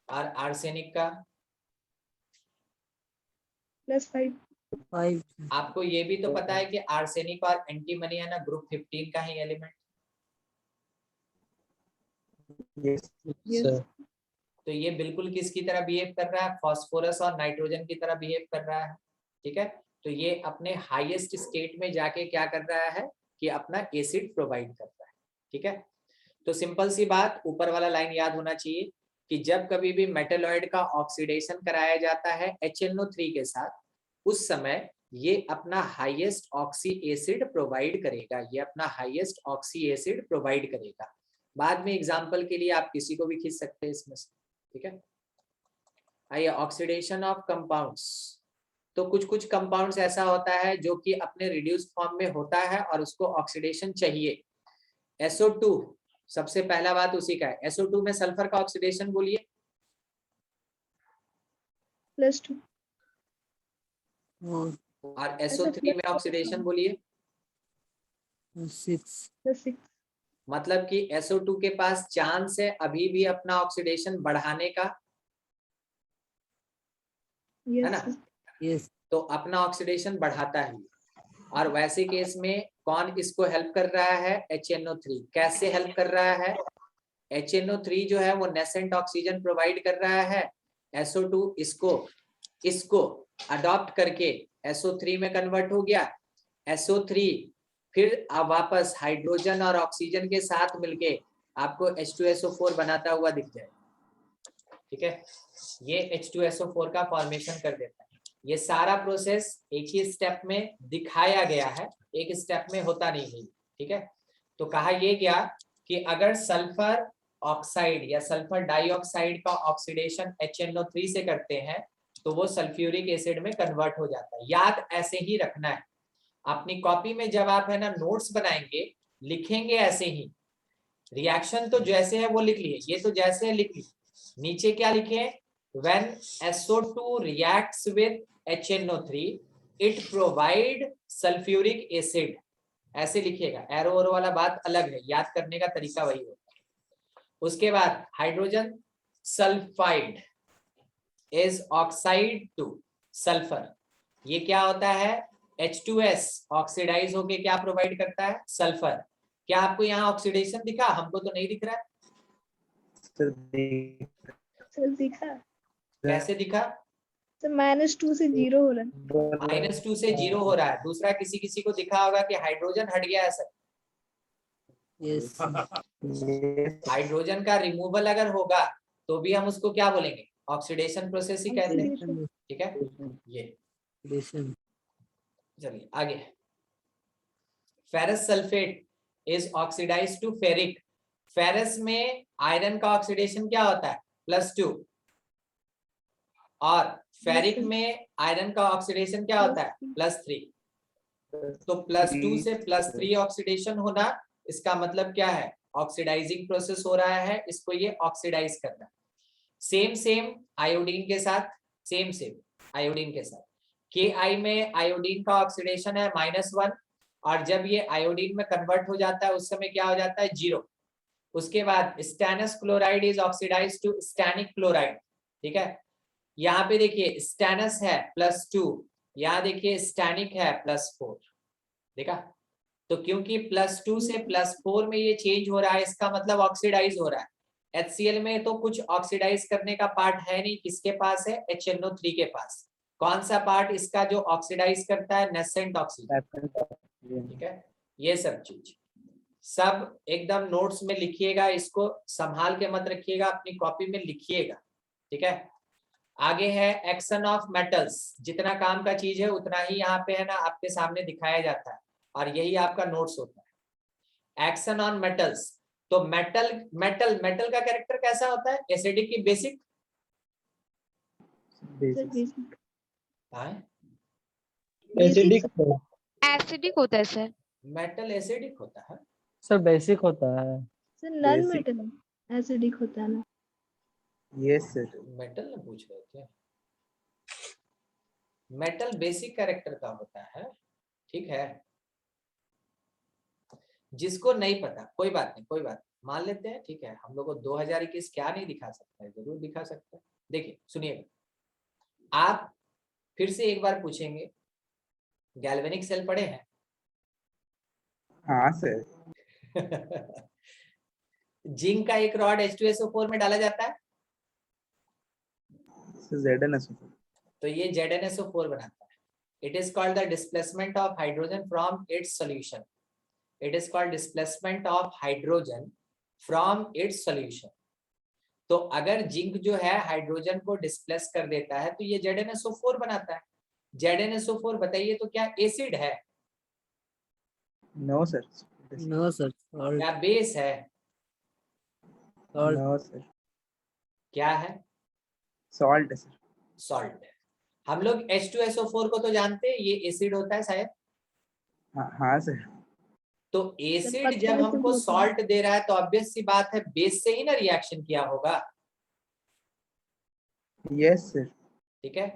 और आर्सेनिक का। +5 आपको ये भी तो पता है कि आर्सेनिक और एंटीमनी है ना ग्रुप 15 का ही एलिमेंट। Yes sir. तो ये बिल्कुल किसकी तरह बिहेव कर रहा है? फास्फोरस और नाइट्रोजन की तरह बिहेव कर रहा है। ठीक है, तो ये अपने हाईएस्ट स्टेट में जाके क्या कर रहा है कि अपना एसिड प्रोवाइड कर रहा है। ठीक है, तो सिंपल सी बात, ऊपर वाला लाइन याद होना चाहिए कि जब कभी भी मेटेलॉइड का ऑक्सीडेशन कराया जाता है HNO3 के साथ, उस समय ये अपना हाईएस्ट ऑक्सी एसिड प्रोवाइड करेगा। ये अपना हाईएस्ट ऑक्सी एसिड प्रोवाइड करेगा। बाद में एग्जांपल के लिए आप किसी को भी खींच सकते हैं इसमें से। ठीक है, आइए ऑक्सीडेशन ऑफ कंपाउंड्स। तो कुछ कुछ कंपाउंड्स ऐसा होता है जो कि अपने रिड्यूस्ड फॉर्म में होता है और उसको ऑक्सीडेशन चाहिए। SO2 सबसे पहला बात उसी का है। SO2 में सल्फर का ऑक्सीडेशन बोलिए। +2 और SO3 में ऑक्सीडेशन बोलिए। 6 मतलब कि SO2 के पास चांस है अभी भी अपना ऑक्सीडेशन बढ़ाने का, है ना? यस यस तो अपना ऑक्सीडेशन बढ़ाता है। और वैसे केस में कौन इसको हेल्प कर रहा है? HNO3। कैसे हेल्प कर रहा है? HNO3 जो है वो नेसेंट ऑक्सीजन प्रोवाइड कर रहा है, SO2 इसको अडॉप्ट करके SO3 में कन्वर्ट हो गया, SO3 फिर अब वापस हाइड्रोजन और ऑक्सीजन के साथ मिलके आपको H2SO4 बनाता हुआ दिख जाएगा। ठीक है, ये H2SO4 का फॉर्मेशन कर देता है। ये सारा प्रोसेस एक ही स्टेप में दिखाया गया है, एक स्टेप में होता नहीं है। ठीक है, तो कहा यह गया कि अगर सल्फर ऑक्साइड या सल्फर डाइऑक्साइड का ऑक्सीडेशन HNO3 से करते हैं तो वो सल्फ्यूरिक एसिड में कन्वर्ट हो जाता है। याद ऐसे ही रखना है। अपनी कॉपी में जब आप है ना नोट्स बनाएंगे, लिखेंगे ऐसे ही, रिएक्शन तो जैसे है वो लिख लिए, ये तो जैसे है लिख लिए, नीचे क्या लिखे? When SO2 reacts with HNO3 it provide sulfuric acid, ऐसे लिखिएगा। एरो ओरो वाला बात अलग है, याद करने का तरीका वही होता है। उसके बाद hydrogen sulphide is oxide two sulphur, ये क्या होता है? H2S ऑक्सीडाइज होके क्या प्रोवाइड करता है? सल्फर। क्या आपको यहाँ ऑक्सीडेशन दिखा? हमको तो नहीं दिख रहा है। सर दिखा कैसे दिखा? सर -2 से 0 हो रहा है। -2 से 0 हो रहा है। दूसरा किसी को दिखा होगा कि हाइड्रोजन हट गया है सर। यस हाइड्रोजन का रिमूवल अगर होगा तो भी हम उसको क्या बोलेंगे? ऑक्सीडेशन प्रोसेस ही कहते हैं। ठीक है, ये चलिए आगे। Ferrous sulphate is oxidise to ferric. Ferrous में आयरन का ऑक्सीडेशन क्या होता है? +2, और फेरिक में आयरन का ऑक्सीडेशन क्या होता है? +3। तो +2 से +3 ऑक्सीडेशन होना, इसका मतलब क्या है? ऑक्सीडाइजिंग प्रोसेस हो रहा है, इसको ये ऑक्सीडाइज करना। सेम आयोडीन के साथ, सेम आयोडीन के साथ Ki में आयोडीन का ऑक्सीडेशन है -1, और जब ये आयोडीन में कन्वर्ट हो जाता है उस समय क्या हो जाता है? 0। उसके बाद stannous chloride is oxidise to stannic chloride. ठीक है, यहाँ पे देखिए स्टैनस है +2, यहाँ देखिए स्टैनिक है +4। देखा? तो क्योंकि +2 से +4 में ये चेंज हो रहा है, इसका मतलब ऑक्सीडाइज हो रहा है। HCl में तो कुछ ऑक्सीडाइज करने का पार्ट है नहीं, किसके पास है? HNO3 के पास। कौन सा पार्ट इसका जो ऑक्सीडाइज करता है? Nascent oxygen. ठीक है, ये सब चीज सब एकदम नोट्स में लिखिएगा, इसको संभाल के मत रखिएगा, अपनी कॉपी में लिखिएगा। ठीक है, आगे है एक्शन ऑफ मेटल्स। जितना काम का चीज है उतना ही यहाँ पे है ना आपके सामने दिखाया जाता है, और यही आपका नोट्स होता है। एक्शन ऑन मेटल्स, तो मेटल का कैरेक्टर कैसा होता है? एसिडिक की बेसिक? एसिडिक एसिडिक होता है सर। मेटल एसिडिक होता है सर, बेसिक होता है। Sir non Basic. Metal acidic होता है ना। Yes sir. मेटल ना पूछ रहे थे। मेटल बेसिक कैरेक्टर का होता है। ठीक है, जिसको नहीं पता कोई बात नहीं, कोई बात नहीं, मान लेते हैं। ठीक है, हम लोग को 2021 क्या नहीं दिखा सकता है? जरूर दिखा सकता है। देखिए सुनिएगा, आप फिर से एक बार पूछेंगे, गैल्वेनिक सेल पढ़े हैं? हाँ सर। जिंक का एक रॉड H2SO4 में डाला जाता है, ZnSO4। तो ये ZnSO4 बनाता है। It is called the displacement of hydrogen from its solution. It is called displacement of hydrogen from its solution. तो अगर जिंक जो है हाइड्रोजन को डिस्प्लेस कर देता है तो ये ZnSO4 बनाता है। ZnSO4 बताइए तो क्या एसिड है? No sir. No sir, salt क्या बेस है? नो सर, क्या है? सॉल्ट है सर। सॉल्ट है। हम लोग H2SO4 को तो जानते हैं, ये एसिड होता है शायद। हाँ सर। तो एसिड पत्थर जब से हमको होता है। सॉल्ट दे रहा है तो ऑब्वियस सी बात है बेस से ही ना रिएक्शन किया होगा। Yes sir. ठीक है,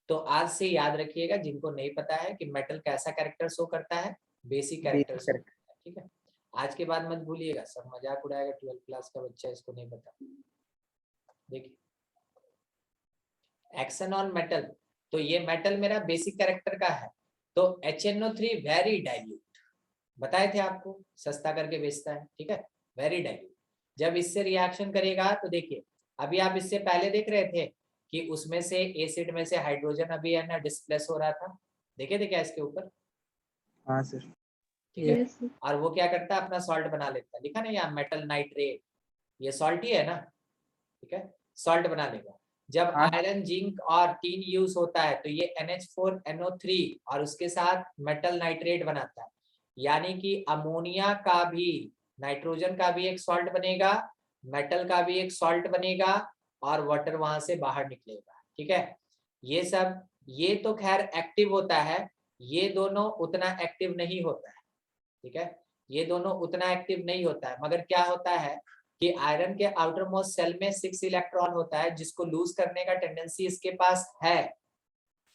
तो आज से याद रखिएगा, जिनको नहीं पता है कि मेटल कैसा कैरेक्टर शो करता है, बेसिक कैरेक्टर शो करता है। ठीक है, आज के बाद मत भूलिएगा, सब मजाक उड़ाएगा 12th क्लास का बच्चा, इसको नहीं पता। देखिए एक्शन ऑन मेटल, तो ये मेटल मेरा बेसिक कैरेक्टर का है। तो HNO3 वेरी डाइल्यूट, बताए थे आपको, सस्ता करके बेचता है, ठीक है, वेरी डाइल्यूट। जब इससे रिएक्शन करेगा तो देखिए, अभी आप इससे पहले देख रहे थे कि उसमें से एसिड में से हाइड्रोजन अभी है ना डिस्प्लेस हो रहा था, देखे थे क्या इसके ऊपर? हाँ सर। ठीक है, यस सर। और वो क्या करता है, अपना सॉल्ट बना लेता है, लिखा ना यहाँ मेटल नाइट्रेट, ये सॉल्ट ही है ना, ठीक है, सॉल्ट बना लेगा। जब हाँ। आयरन जिंक और टीन यूज होता है तो ये NH4NO3 और उसके साथ मेटल नाइट्रेट बनाता है, यानी कि अमोनिया का भी, नाइट्रोजन का भी एक सॉल्ट बनेगा, मेटल का भी एक सॉल्ट बनेगा और वाटर वहां से बाहर निकलेगा, ठीक है। ये सब, ये तो खैर एक्टिव होता है, ये दोनों उतना एक्टिव नहीं होता है, ठीक है, ये दोनों उतना एक्टिव नहीं होता है, मगर क्या होता है कि आयरन के आउटर मोस्ट सेल में 6 इलेक्ट्रॉन होता है, जिसको लूज करने का टेंडेंसी इसके पास है,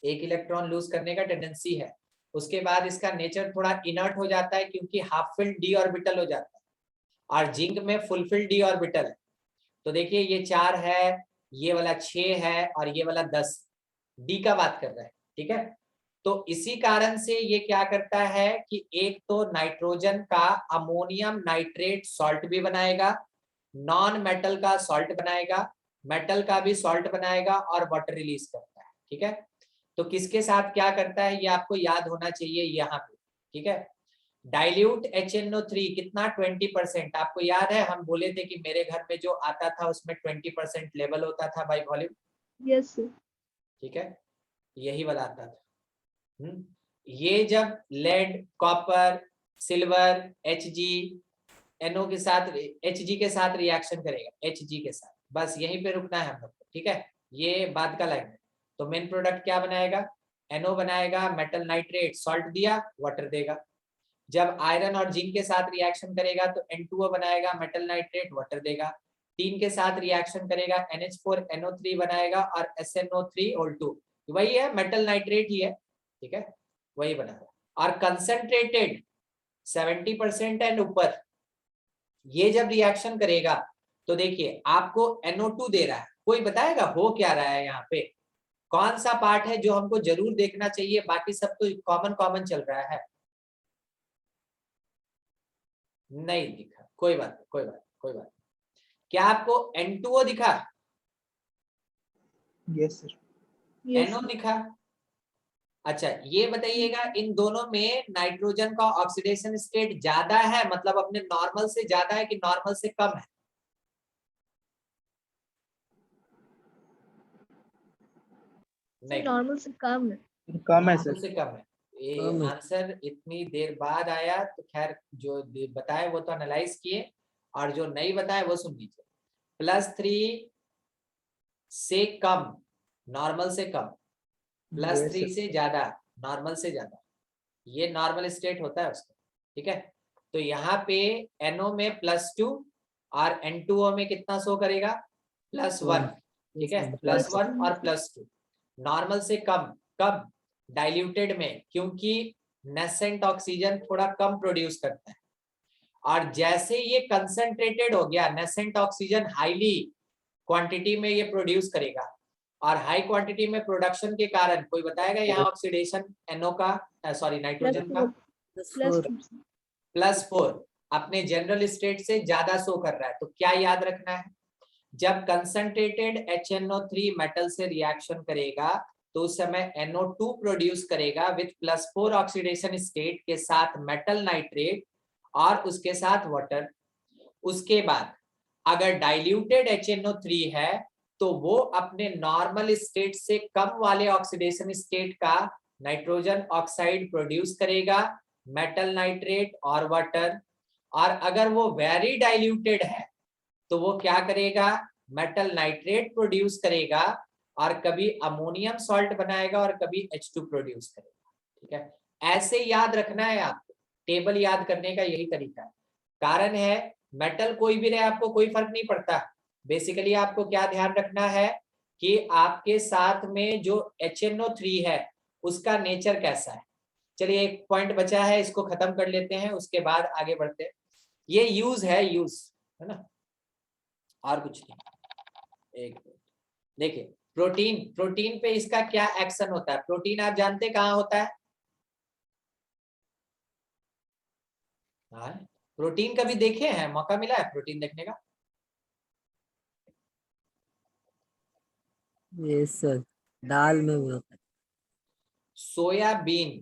1 इलेक्ट्रॉन लूज करने का टेंडेंसी है। उसके बाद इसका नेचर थोड़ा इनर्ट हो जाता है क्योंकि हाफ फिल्ड डी ऑर्बिटल हो जाता है, और जिंक में फुल फिल्ड डी ऑर्बिटल है। तो देखिए ये 4 है, ये वाला 6 है और ये वाला 10, डी का बात कर रहे हैं, ठीक है। तो इसी कारण से ये क्या करता है कि एक तो नाइट्रोजन का अमोनियम नाइट्रेट सॉल्ट भी बनाएगा, नॉन मेटल का सॉल्ट बनाएगा, मेटल का भी सॉल्ट बनाएगा और वाटर रिलीज करता है, ठीक है। तो किसके साथ क्या करता है ये आपको याद होना चाहिए यहाँ पे, ठीक है। डाइल्यूट HNO3 कितना, 20%। आपको याद है हम बोले थे कि मेरे घर में जो आता था उसमें 20% लेवल होता था बाय वॉल्यूम, यस सर। ठीक है, यही वाला आता था। ये जब लेड, कॉपर, सिल्वर, HgNO के साथ, Hg के साथ रिएक्शन करेगा, Hg के साथ, बस यहीं पे रुकना है हम लोग को, ठीक है, ये बाद का लाइन है। तो मेन प्रोडक्ट क्या बनाएगा, NO बनाएगा, मेटल नाइट्रेट सॉल्ट दिया, वाटर देगा। जब आयरन और जिंक के साथ रिएक्शन करेगा तो N2O बनाएगा, मेटल नाइट्रेट वाटर देगा। टीन के साथ रिएक्शन करेगा, NH4NO3 बनाएगा और SNO3O2, वही है, मेटल नाइट्रेट ही है, ठीक है, वही बना रहा। और कंसंट्रेटेड 70% एंड ऊपर, ये जब रिएक्शन करेगा तो देखिए आपको NO2 दे रहा है, कोई बताएगा हो क्या रहा है यहाँ पे, कौन सा पार्ट है जो हमको जरूर देखना चाहिए, बाकी सब तो कॉमन कॉमन चल रहा है। नहीं दिखा, कोई बात नहीं, कोई बात, कोई बात। क्या आपको N2O दिखा? Yes sir. NO दिखा? अच्छा ये बताइएगा, इन दोनों में नाइट्रोजन का ऑक्सीडेशन स्टेट ज्यादा है, मतलब अपने नॉर्मल से ज्यादा है कि नॉर्मल से कम है? नहीं, नॉर्मल से कम है। कम है नॉर्मल सर। से कम है। ये कम है। आंसर इतनी देर बाद आया तो खैर, जो बताए वो तो एनालाइज किए, और जो नहीं बताए वो सुन लीजिए। +3 से कम, नॉर्मल से कम, +3 से ज्यादा, नॉर्मल से ज्यादा, ये नॉर्मल स्टेट होता है उसका, ठीक है। तो यहाँ पे NO में +2 और N2O में कितना शो करेगा, +1, ठीक है, +1 और +2, नॉर्मल से कम। कब? डाइल्यूटेड में, क्योंकि नेसेंट ऑक्सीजन थोड़ा कम प्रोड्यूस करता है, और जैसे ये कंसंट्रेटेड हो गया, नेसेंट ऑक्सीजन हाईली क्वांटिटी में ये प्रोड्यूस करेगा, और हाई क्वांटिटी में प्रोडक्शन के कारण, कोई बताएगा यहाँ ऑक्सीडेशन NO का, सॉरी नाइट्रोजन का, +4 अपने जनरल स्टेट से ज्यादा शो कर रहा है। तो क्या याद रखना है, जब कंसंट्रेटेड HNO3 मेटल से रिएक्शन करेगा तो उस समय NO2 प्रोड्यूस करेगा विथ +4 ऑक्सीडेशन स्टेट के साथ मेटल नाइट्रेट और उसके साथ वाटर। उसके बाद अगर डाइल्यूटेड HNO3 है तो वो अपने नॉर्मल स्टेट से कम वाले ऑक्सीडेशन स्टेट का नाइट्रोजन ऑक्साइड प्रोड्यूस करेगा, मेटल नाइट्रेट और वाटर। और अगर वो वेरी डाइल्यूटेड है तो वो क्या करेगा, मेटल नाइट्रेट प्रोड्यूस करेगा और कभी अमोनियम सॉल्ट बनाएगा और कभी H2 प्रोड्यूस करेगा, ठीक है। ऐसे याद रखना है आपको, टेबल याद करने का यही तरीका है। कारण है मेटल कोई भी रहे आपको कोई फर्क नहीं पड़ता, बेसिकली आपको क्या ध्यान रखना है कि आपके साथ में जो HNO3 है उसका नेचर कैसा है। चलिए एक पॉइंट बचा है, इसको खत्म कर लेते हैं, उसके बाद आगे बढ़ते हैं। ये यूज है, यूज है ना, और कुछ नहीं। एक देखिए, प्रोटीन, प्रोटीन पे इसका क्या एक्शन होता है, प्रोटीन आप जानते कहाँ होता है, हाँ, प्रोटीन कभी देखे हैं, मौका मिला है प्रोटीन देखने का? यस सर, दाल में भी होता है। सोयाबीन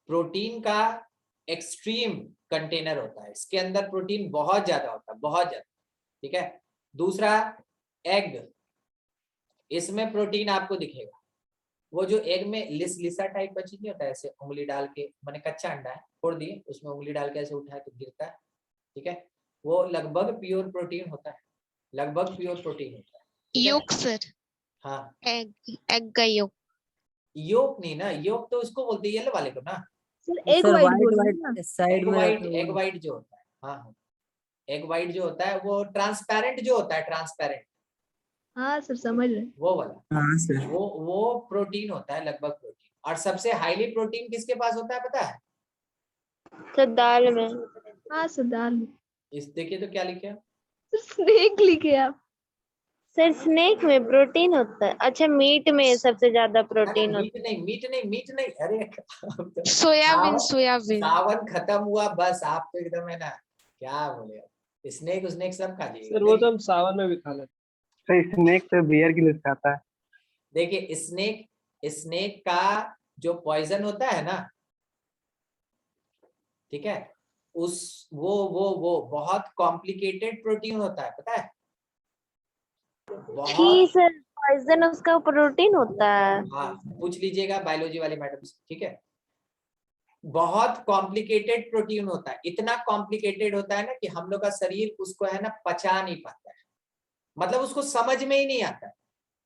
प्रोटीन का एक्सट्रीम कंटेनर होता है, इसके अंदर प्रोटीन बहुत ज्यादा होता है, बहुत ज्यादा, ठीक है। दूसरा एग, इसमें प्रोटीन आपको दिखेगा, वो जो एग में लिसा टाइप का चीज नहीं होता है, ऐसे उंगली डाल के, मैंने कच्चा अंडा है फोड़ दिए, उसमें उंगली डाल के ऐसे उठाए तो गिरता है, ठीक है, वो लगभग प्योर प्रोटीन होता है, लगभग प्योर प्रोटीन होता है, ठीक है? Yolk sir. हाँ, Egg का yolk. योक नहीं ना, योक तो उसको बोलते हैं येलो वाले को ना, sir egg sir white white बोल रहे हैं ना? वाइट साइड में रहता है एग वो। वाइट जो होता है, हाँ हाँ, एग वाइट जो होता है वो ट्रांसपेरेंट जो होता है, ट्रांसपेरेंट, हाँ सर समझ रहे हैं। वो वाला, हाँ सर। वो प्रोटीन होता है, लगभग प्रोटीन। और सबसे हाईली प्रोटीन किसके पास होता है पता है? सर दाल में। हाँ सर दाल। इस देखिए तो क्या लिखे हैं? सर स्नेक लिखे आप। सर स्नेक में प्रोटीन होता है? अच्छा, मीट में सबसे ज्यादा अरे प्रोटीन होता मीट नहीं, अरे अब तो Soyabin. सावन Soyabin. सावन खत्म हुआ बस, आप तो एकदम है ना, क्या बोले, स्नेक उसनेक सब खा जाइएगा। सर वो तो हम सावन में भी खा लेते सर स्नेक तो बियर की लिस्ट आता है। देखिए स्नेक का जो पॉइजन होता है ना, ठीक है, उस वो बहुत कॉम्प्लिकेटेड प्रोटीन होता है, पता है, जी बहुत। सर, पॉइजन उसका प्रोटीन होता है। हाँ, पूछ लीजिएगा बायोलॉजी वाले मैडम से, ठीक है, बहुत कॉम्प्लिकेटेड प्रोटीन होता है, इतना कॉम्प्लिकेटेड होता है ना कि हम लोग का शरीर उसको है ना पचा नहीं पाता है, मतलब उसको समझ में ही नहीं आता है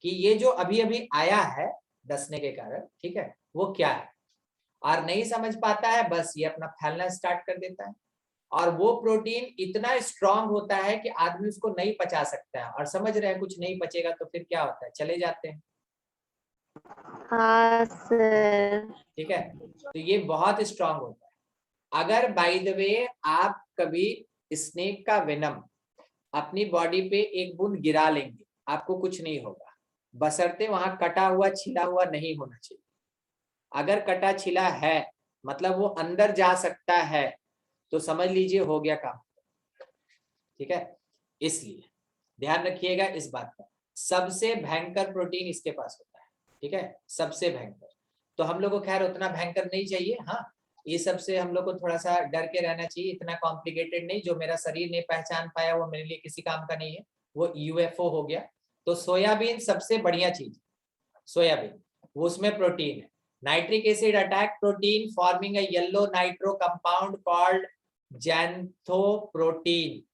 कि ये जो अभी अभी आया है दसने के कारण, ठीक है, वो क्या है, और नहीं समझ पाता है, बस ये अपना फैलना स्टार्ट कर देता है। और वो प्रोटीन इतना स्ट्रांग होता है कि आदमी उसको नहीं पचा सकता है, और समझ रहे हैं कुछ नहीं पचेगा तो फिर क्या होता है, चले जाते हैं, हाँ सर। ठीक है। तो ये बहुत स्ट्रांग होता है। अगर बाय द वे आप कभी स्नेक का वेनम अपनी बॉडी पे एक बूंद गिरा लेंगे, आपको कुछ नहीं होगा, बशर्ते वहां कटा हुआ छिला हुआ नहीं होना चाहिए। अगर कटा छिला है मतलब वो अंदर जा सकता है, तो समझ लीजिए हो गया काम, ठीक है। इसलिए ध्यान रखिएगा इस बात का, सबसे भयंकर प्रोटीन इसके पास होता है, ठीक है, सबसे भयंकर। तो हम लोग को खैर उतना भयंकर नहीं चाहिए, हाँ, ये सबसे हम लोग को थोड़ा सा डर के रहना चाहिए, इतना कॉम्प्लिकेटेड नहीं, जो मेरा शरीर नहीं पहचान पाया वो मेरे लिए किसी काम का नहीं है, वो यूएफओ हो गया। तो सोयाबीन सबसे बढ़िया चीज, सोयाबीन, वो उसमें प्रोटीन है। Nitric acid attack protein forming a yellow nitro compound called xanthoprotein.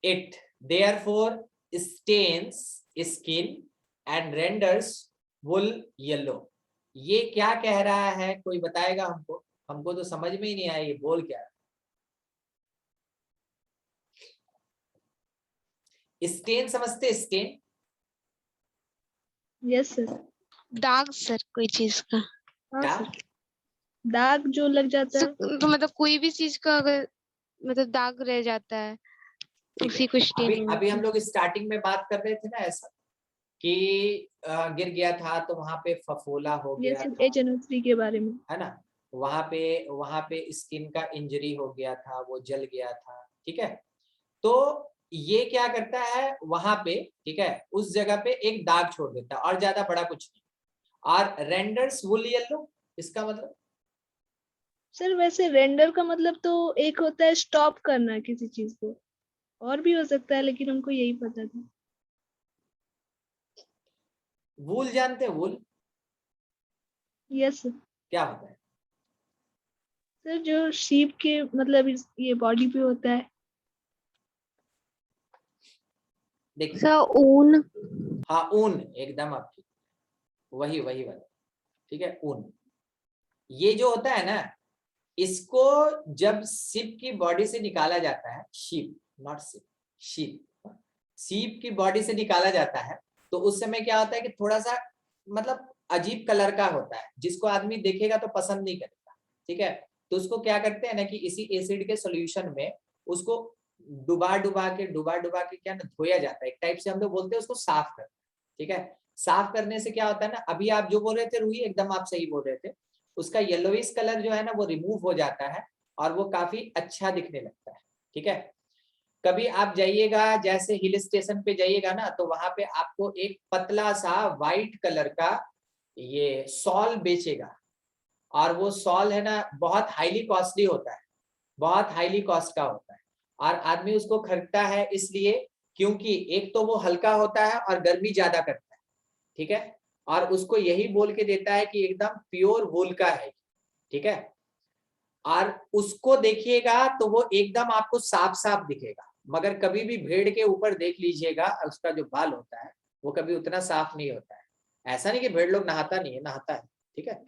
It therefore stains skin and renders wool yellow. ये क्या कह रहा है, कोई बताएगा हमको? हमको तो समझ में ही नहीं आया ये बोल क्या रहा है। स्टेन समझते, स्टेन? Yes sir. दाग sir कोई चीज का. हाँ क्या? सर, दाग जो लग जाता है। तो मतलब कोई भी चीज का अगर मतलब दाग रह जाता है उसी को अभी स्टेन अभी हम लोग स्टार्टिंग में बात कर रहे थे ना ऐसा कि गिर गया था तो वहां पे फफोला हो गया यस था, HNO3 के बारे में। है ना, वहां पे स्किन का इंजरी हो गया था, वो जल गया था, ठीक है। तो ये क्या करता है वहां पे, ठीक है, उस जगह पे एक दाग छोड़ देता है और ज्यादा बड़ा कुछ नहीं। और रेंडर्स वुल येलो, इसका मतलब? सर वैसे रेंडर का मतलब तो एक होता है स्टॉप करना किसी चीज को, और भी हो सकता है, लेकिन हमको यही पता था। वूल जानते हैं, वूल यस सर। क्या होता है? सर जो शीप के मतलब ये बॉडी पे होता है। देखिए, सर ऊन। हाँ ऊन, एकदम आपकी वही वाला, ठीक है, ऊन। ये जो होता है ना, इसको जब शिप की बॉडी से निकाला जाता है, sheep not ship, sheep, sheep की बॉडी से निकाला जाता है, तो उस समय क्या होता है कि थोड़ा सा मतलब अजीब कलर का होता है, जिसको आदमी देखेगा तो पसंद नहीं करेगा, ठीक है। तो उसको क्या करते हैं ना कि इसी एसिड के सॉल्यूशन में उसको डुबा डुबा के क्या ना धोया जाता है, एक टाइप से हम लोग बोलते हैं उसको साफ कर, ठीक है। साफ करने से क्या होता है ना, अभी आप जो बोल रहे थे रूही, एकदम आप सही बोल रहे थे, उसका येलोइश कलर जो है ना वो रिमूव हो जाता है और वो काफी अच्छा दिखने लगता है। ठीक है, कभी आप जाइएगा जैसे हिल स्टेशन पे जाइएगा ना, तो वहां पे आपको एक पतला सा व्हाइट कलर का ये सॉल बेचेगा, और वो सॉल है ना बहुत हाईली कॉस्टली होता है, बहुत हाईली कॉस्ट का होता है, और आदमी उसको खरीदता है इसलिए क्योंकि एक तो वो हल्का होता है और गर्मी ज्यादा करता है। ठीक है, और उसको यही बोल के देता है कि एकदम प्योर वूल का है। ठीक है, और उसको देखिएगा तो वो एकदम आपको साफ साफ दिखेगा, मगर कभी भी भेड़ के ऊपर देख लीजिएगा उसका जो बाल होता है वो कभी उतना साफ नहीं होता है। ऐसा नहीं कि भेड़ लोग नहाता नहीं है, नहाता है, ठीक है,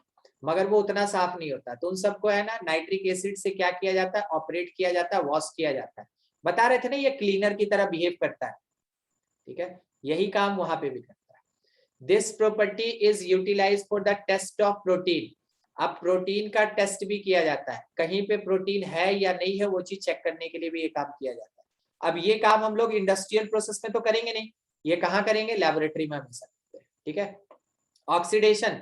मगर वो उतना साफ नहीं होता। तो उन सबको है ना नाइट्रिक एसिड से क्या किया जाता है, ऑपरेट किया जाता है, वॉश किया जाता है। बता रहे थे ना ये क्लीनर की तरह बिहेव करता है। ठीक है, यही काम वहां पे भी करता है। This property is utilised for the test of protein. अब प्रोटीन का टेस्ट भी किया जाता है, कहीं पे प्रोटीन है या नहीं है वो चीज चेक करने के लिए भी ये काम किया जाता है। अब ये काम हम लोग इंडस्ट्रियल प्रोसेस में तो करेंगे नहीं, ये कहाँ करेंगे, लेबोरेटरी में हमेशा करते हैं। ठीक है, oxidation,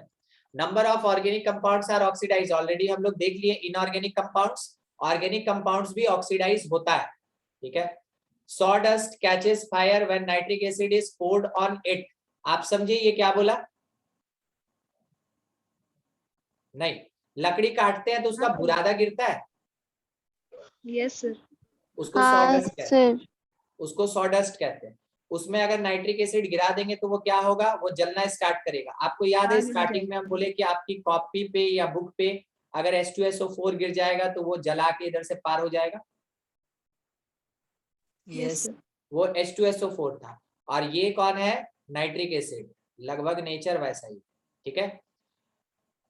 number of organic compounds are oxidise, already हम लोग देख लिए इनऑर्गेनिक कंपाउंड्स, ऑर्गेनिक कंपाउंड्स भी ऑक्सीडाइज होता है। ठीक है, sawdust catches fire when nitric acid is poured on it। आप समझे ये क्या बोला? नहीं, लकड़ी काटते हैं तो उसका बुरादा गिरता है, यस सर। उसको हाँ sawdust कहते हैं, सर। उसको sawdust कहते हैं। उसमें अगर नाइट्रिक एसिड गिरा देंगे तो वो क्या होगा, वो जलना स्टार्ट करेगा। आपको याद है आग लग स्टार्टिंग में हम बोले कि आपकी कॉपी पे या बुक पे अगर H2SO4 गिर जाएगा तो वो जला के इधर से पार हो जाएगा, यस सर। वो H2SO4 था। और ये कौन है, नाइट्रिक एसिड, लगभग नेचर वैसा ही। ठीक है,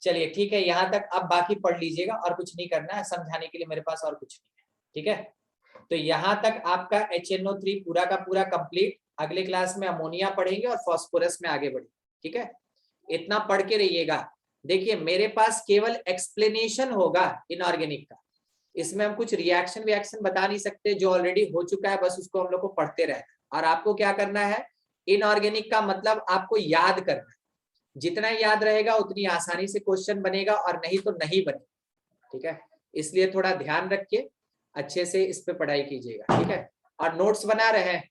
चलिए ठीक है, यहाँ तक अब बाकी पढ़ लीजिएगा और कुछ नहीं करना है, समझाने के लिए मेरे पास और कुछ नहीं है। ठीक है, तो यहाँ तक आपका HNO3 पूरा का पूरा कंप्लीट। अगले क्लास में अमोनिया पढ़ेंगे और फास्फोरस में आगे बढ़ेंगे। ठीक है, इतना पढ़ के रहिएगा। देखिए मेरे पास केवल एक्सप्लेनेशन होगा इनऑर्गेनिक का, इसमें हम कुछ रिएक्शन बता नहीं सकते, जो ऑलरेडी हो चुका है बस उसको हम लोग को पढ़ते रहना। और आपको क्या करना है, इनऑर्गेनिक का मतलब आपको याद करना है, जितना याद रहेगा उतनी आसानी से क्वेश्चन बनेगा, और नहीं तो नहीं बनेगा। ठीक है, इसलिए थोड़ा ध्यान रखिए, अच्छे से इस पे पढ़ाई कीजिएगा। ठीक है, और नोट्स बना रहे हैं,